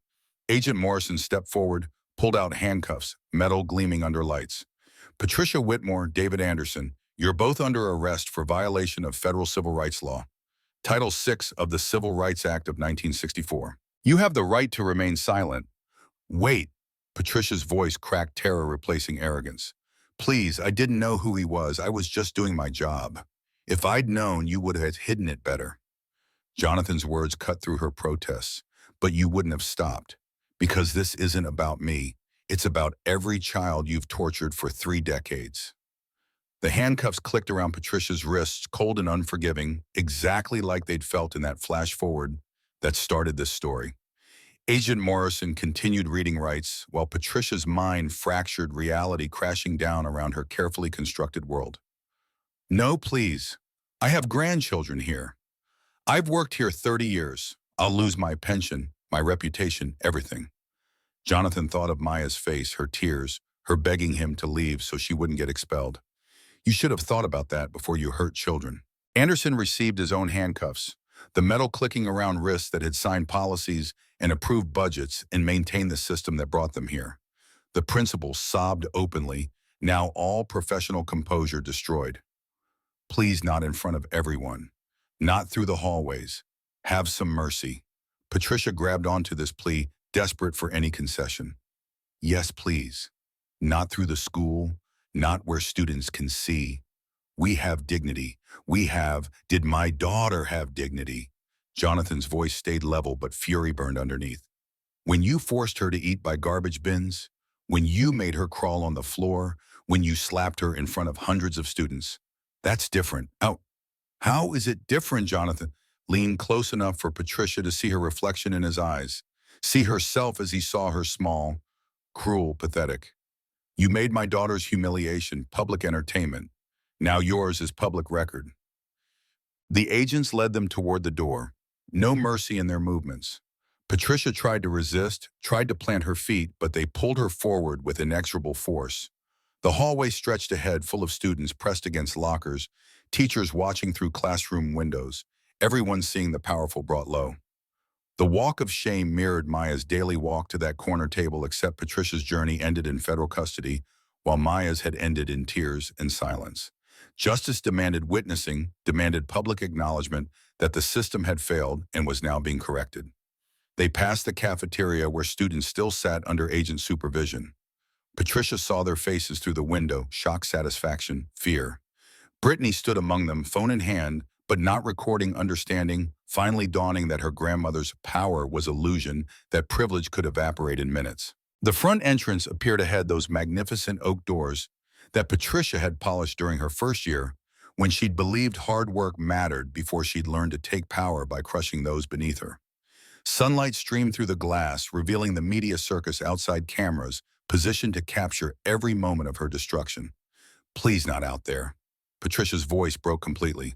Agent Morrison stepped forward, pulled out handcuffs, metal gleaming under lights. Patricia Whitmore, David Anderson, you're both under arrest for violation of federal civil rights law. Title VI of the Civil Rights Act of 1964. You have the right to remain silent. Wait. Patricia's voice cracked, terror replacing arrogance. Please, I didn't know who he was. I was just doing my job. If I'd known, you would have hidden it better. Jonathan's words cut through her protests. But you wouldn't have stopped. Because this isn't about me. It's about every child you've tortured for 3 decades. The handcuffs clicked around Patricia's wrists, cold and unforgiving, exactly like they'd felt in that flash forward that started this story. Agent Morrison continued reading rights, while Patricia's mind fractured, reality crashing down around her carefully constructed world. No, please. I have grandchildren here. I've worked here 30 years. I'll lose my pension, my reputation, everything. Jonathan thought of Maya's face, her tears, her begging him to leave so she wouldn't get expelled. You should have thought about that before you hurt children. Anderson received his own handcuffs, the metal clicking around wrists that had signed policies and approved budgets and maintained the system that brought them here. The principal sobbed openly, now all professional composure destroyed. Please, not in front of everyone. Not through the hallways. Have some mercy. Patricia grabbed onto this plea, desperate for any concession. Yes, please. Not through the school, not where students can see. We have dignity. Did my daughter have dignity? Jonathan's voice stayed level, but fury burned underneath. When you forced her to eat by garbage bins, when you made her crawl on the floor, when you slapped her in front of hundreds of students, that's different. How is it different? Jonathan leaned close enough for Patricia to see her reflection in his eyes, see herself as he saw her, small, cruel, pathetic. You made my daughter's humiliation public entertainment. Now yours is public record. The agents led them toward the door, no mercy in their movements. Patricia tried to resist, tried to plant her feet, but they pulled her forward with inexorable force. The hallway stretched ahead, full of students pressed against lockers, teachers watching through classroom windows, everyone seeing the powerful brought low. The walk of shame mirrored Maya's daily walk to that corner table, except Patricia's journey ended in federal custody, while Maya's had ended in tears and silence. Justice demanded witnessing, demanded public acknowledgement that the system had failed and was now being corrected. They passed the cafeteria where students still sat under agent supervision. Patricia saw their faces through the window, shock, satisfaction, fear. Brittany stood among them, phone in hand, but not recording, understanding, finally dawning that her grandmother's power was illusion, that privilege could evaporate in minutes. The front entrance appeared ahead, those magnificent oak doors that Patricia had polished during her first year, when she'd believed hard work mattered before she'd learned to take power by crushing those beneath her. Sunlight streamed through the glass, revealing the media circus outside, cameras positioned to capture every moment of her destruction. Please, not out there. Patricia's voice broke completely.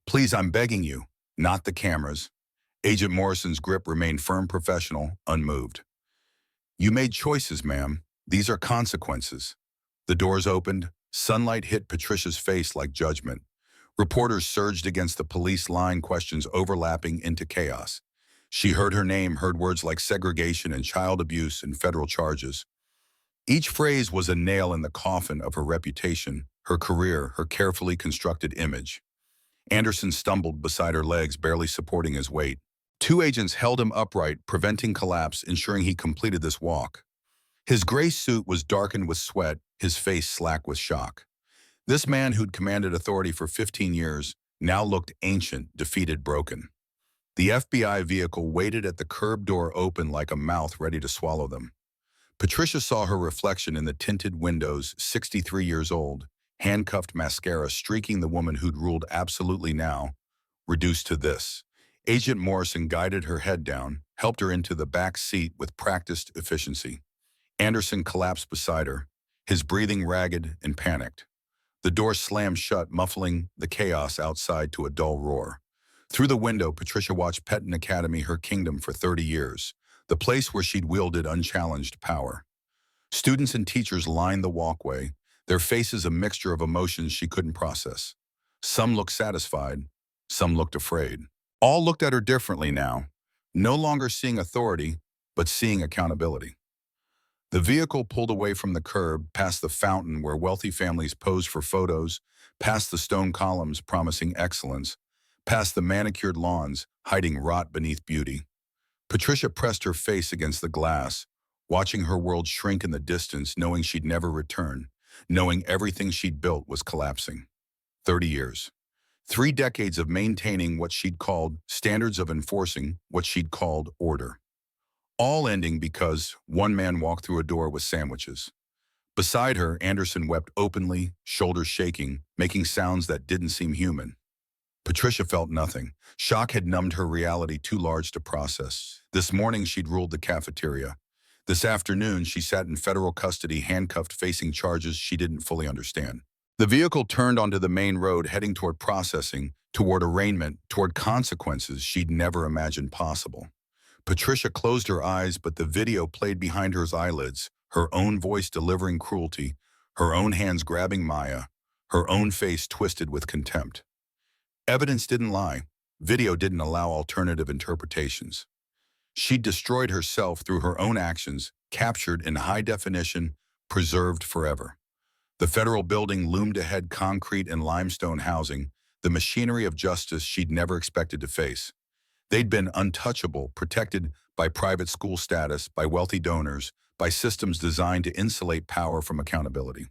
Please, I'm begging you, not the cameras. Agent Morrison's grip remained firm, professional, unmoved. You made choices, ma'am. These are consequences. The doors opened. Sunlight hit Patricia's face like judgment. Reporters surged against the police line, questions overlapping into chaos. She heard her name, heard words like segregation and child abuse and federal charges. Each phrase was a nail in the coffin of her reputation, her career, her carefully constructed image. Anderson stumbled beside her legs, barely supporting his weight. Two agents held him upright, preventing collapse, ensuring he completed this walk. His gray suit was darkened with sweat, his face slack with shock. This man who'd commanded authority for 15 years now looked ancient, defeated, broken. The FBI vehicle waited at the curb door, open like a mouth ready to swallow them. Patricia saw her reflection in the tinted windows, 63 years old, handcuffed, mascara streaking the woman who'd ruled absolutely, now reduced to this. Agent Morrison guided her head down, helped her into the back seat with practiced efficiency. Anderson collapsed beside her, his breathing ragged and panicked. The door slammed shut, muffling the chaos outside to a dull roar. Through the window, Patricia watched Petton Academy, her kingdom for 30 years, the place where she'd wielded unchallenged power. Students and teachers lined the walkway, their faces a mixture of emotions she couldn't process. Some looked satisfied, some looked afraid. All looked at her differently now, no longer seeing authority, but seeing accountability. The vehicle pulled away from the curb, past the fountain where wealthy families posed for photos, past the stone columns promising excellence, past the manicured lawns hiding rot beneath beauty. Patricia pressed her face against the glass, watching her world shrink in the distance, knowing she'd never return, knowing everything she'd built was collapsing. 30 years. 3 decades of maintaining what she'd called standards, of enforcing what she'd called order. All ending because one man walked through a door with sandwiches. Beside her, Anderson wept openly, shoulders shaking, making sounds that didn't seem human. Patricia felt nothing. Shock had numbed her reality, too large to process. This morning she'd ruled the cafeteria. This afternoon she sat in federal custody, handcuffed, facing charges she didn't fully understand. The vehicle turned onto the main road, heading toward processing, toward arraignment, toward consequences she'd never imagined possible. Patricia closed her eyes, but the video played behind her eyelids, her own voice delivering cruelty, her own hands grabbing Maya, her own face twisted with contempt. Evidence didn't lie. Video didn't allow alternative interpretations. She'd destroyed herself through her own actions, captured in high definition, preserved forever. The federal building loomed ahead, concrete and limestone housing, the machinery of justice she'd never expected to face. They'd been untouchable, protected by private school status, by wealthy donors, by systems designed to insulate power from accountability.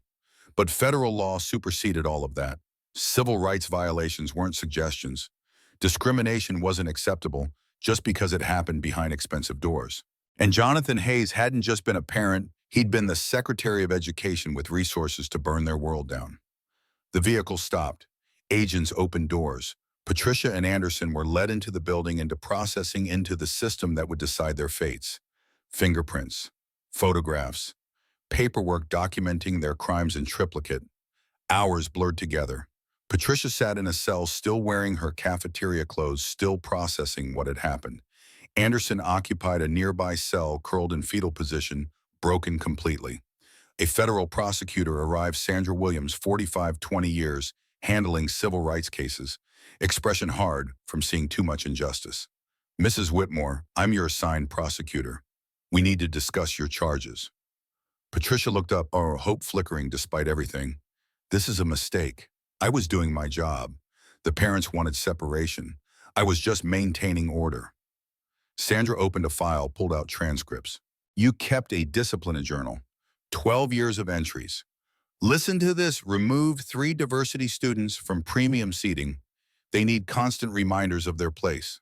But federal law superseded all of that. Civil rights violations weren't suggestions. Discrimination wasn't acceptable just because it happened behind expensive doors. And Jonathan Hayes hadn't just been a parent, he'd been the Secretary of Education with resources to burn their world down. The vehicle stopped. Agents opened doors. Patricia and Anderson were led into the building, into processing, into the system that would decide their fates. Fingerprints, photographs, paperwork documenting their crimes in triplicate. Hours blurred together. Patricia sat in a cell, still wearing her cafeteria clothes, still processing what had happened. Anderson occupied a nearby cell, curled in fetal position, broken completely. A federal prosecutor arrived, Sandra Williams, 45, 20 years, handling civil rights cases. Expression hard from seeing too much injustice. Mrs. Whitmore, I'm your assigned prosecutor. We need to discuss your charges. Patricia looked up, her hope flickering despite everything. This is a mistake. I was doing my job. The parents wanted separation. I was just maintaining order. Sandra opened a file, pulled out transcripts. You kept a discipline journal. 12 years of entries. Listen to this. Remove 3 diversity students from premium seating. They need constant reminders of their place.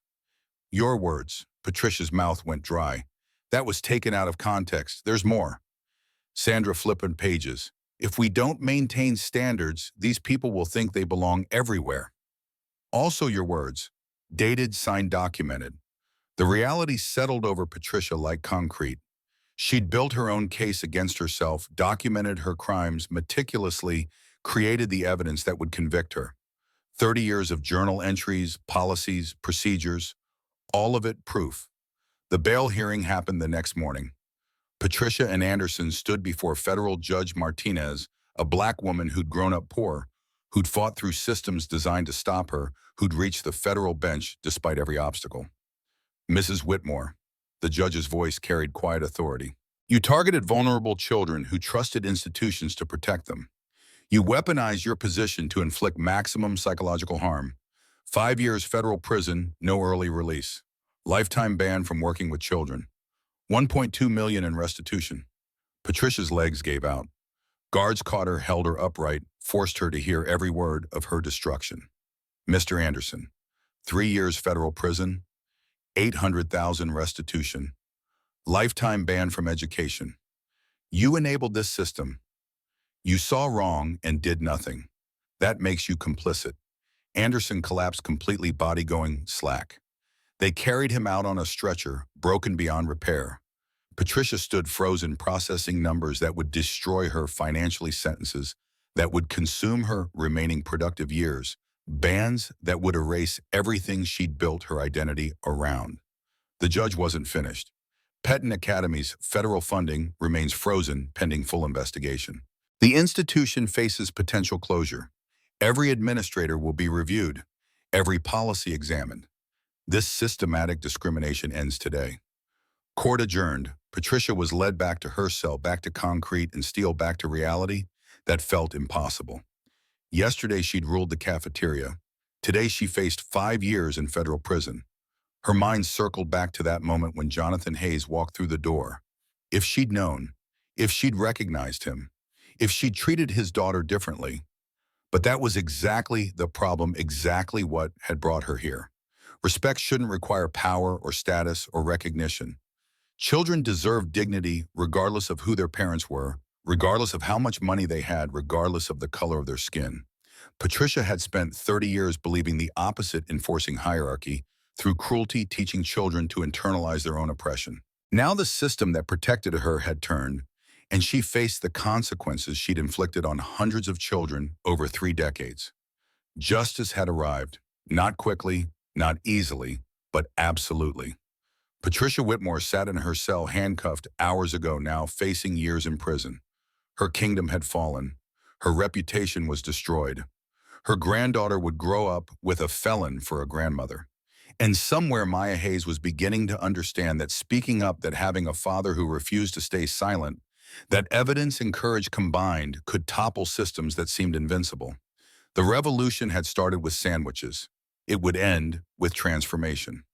Your words. Patricia's mouth went dry. That was taken out of context. There's more. Sandra flipping pages. If we don't maintain standards, these people will think they belong everywhere. Also your words. Dated, signed, documented. The reality settled over Patricia like concrete. She'd built her own case against herself, documented her crimes meticulously, created the evidence that would convict her. 30 years of journal entries, policies, procedures, all of it proof. The bail hearing happened the next morning. Patricia and Anderson stood before federal Judge Martinez, a black woman who'd grown up poor, who'd fought through systems designed to stop her, who'd reached the federal bench despite every obstacle. Mrs. Whitmore, the judge's voice carried quiet authority. You targeted vulnerable children who trusted institutions to protect them. You weaponized your position to inflict maximum psychological harm. 5 years federal prison, no early release. Lifetime ban from working with children. 1.2 million in restitution. Patricia's legs gave out. Guards caught her, held her upright, forced her to hear every word of her destruction. Mr. Anderson, 3 years federal prison, 800,000 restitution, lifetime ban from education. You enabled this system. You saw wrong and did nothing. That makes you complicit. Anderson collapsed completely, body going slack. They carried him out on a stretcher, broken beyond repair. Patricia stood frozen, processing numbers that would destroy her financially, sentences that would consume her remaining productive years, bans that would erase everything she'd built her identity around. The judge wasn't finished. Pettin Academy's federal funding remains frozen pending full investigation. The institution faces potential closure. Every administrator will be reviewed, every policy examined. This systematic discrimination ends today. Court adjourned. Patricia was led back to her cell, back to concrete and steel, back to reality that felt impossible. Yesterday she'd ruled the cafeteria. Today she faced 5 years in federal prison. Her mind circled back to that moment when Jonathan Hayes walked through the door. If she'd known, if she'd recognized him, if she'd treated his daughter differently. But that was exactly the problem, exactly what had brought her here. Respect shouldn't require power or status or recognition. Children deserve dignity regardless of who their parents were, regardless of how much money they had, regardless of the color of their skin. Patricia had spent 30 years believing the opposite, enforcing hierarchy, through cruelty, teaching children to internalize their own oppression. Now the system that protected her had turned, and she faced the consequences she'd inflicted on hundreds of children over 3 decades. Justice had arrived, not quickly, not easily, but absolutely. Patricia Whitmore sat in her cell, handcuffed hours ago, now facing years in prison. Her kingdom had fallen. Her reputation was destroyed. Her granddaughter would grow up with a felon for a grandmother. And somewhere Maya Hayes was beginning to understand that speaking up, that having a father who refused to stay silent, that evidence and courage combined could topple systems that seemed invincible. The revolution had started with sandwiches. It would end with transformation.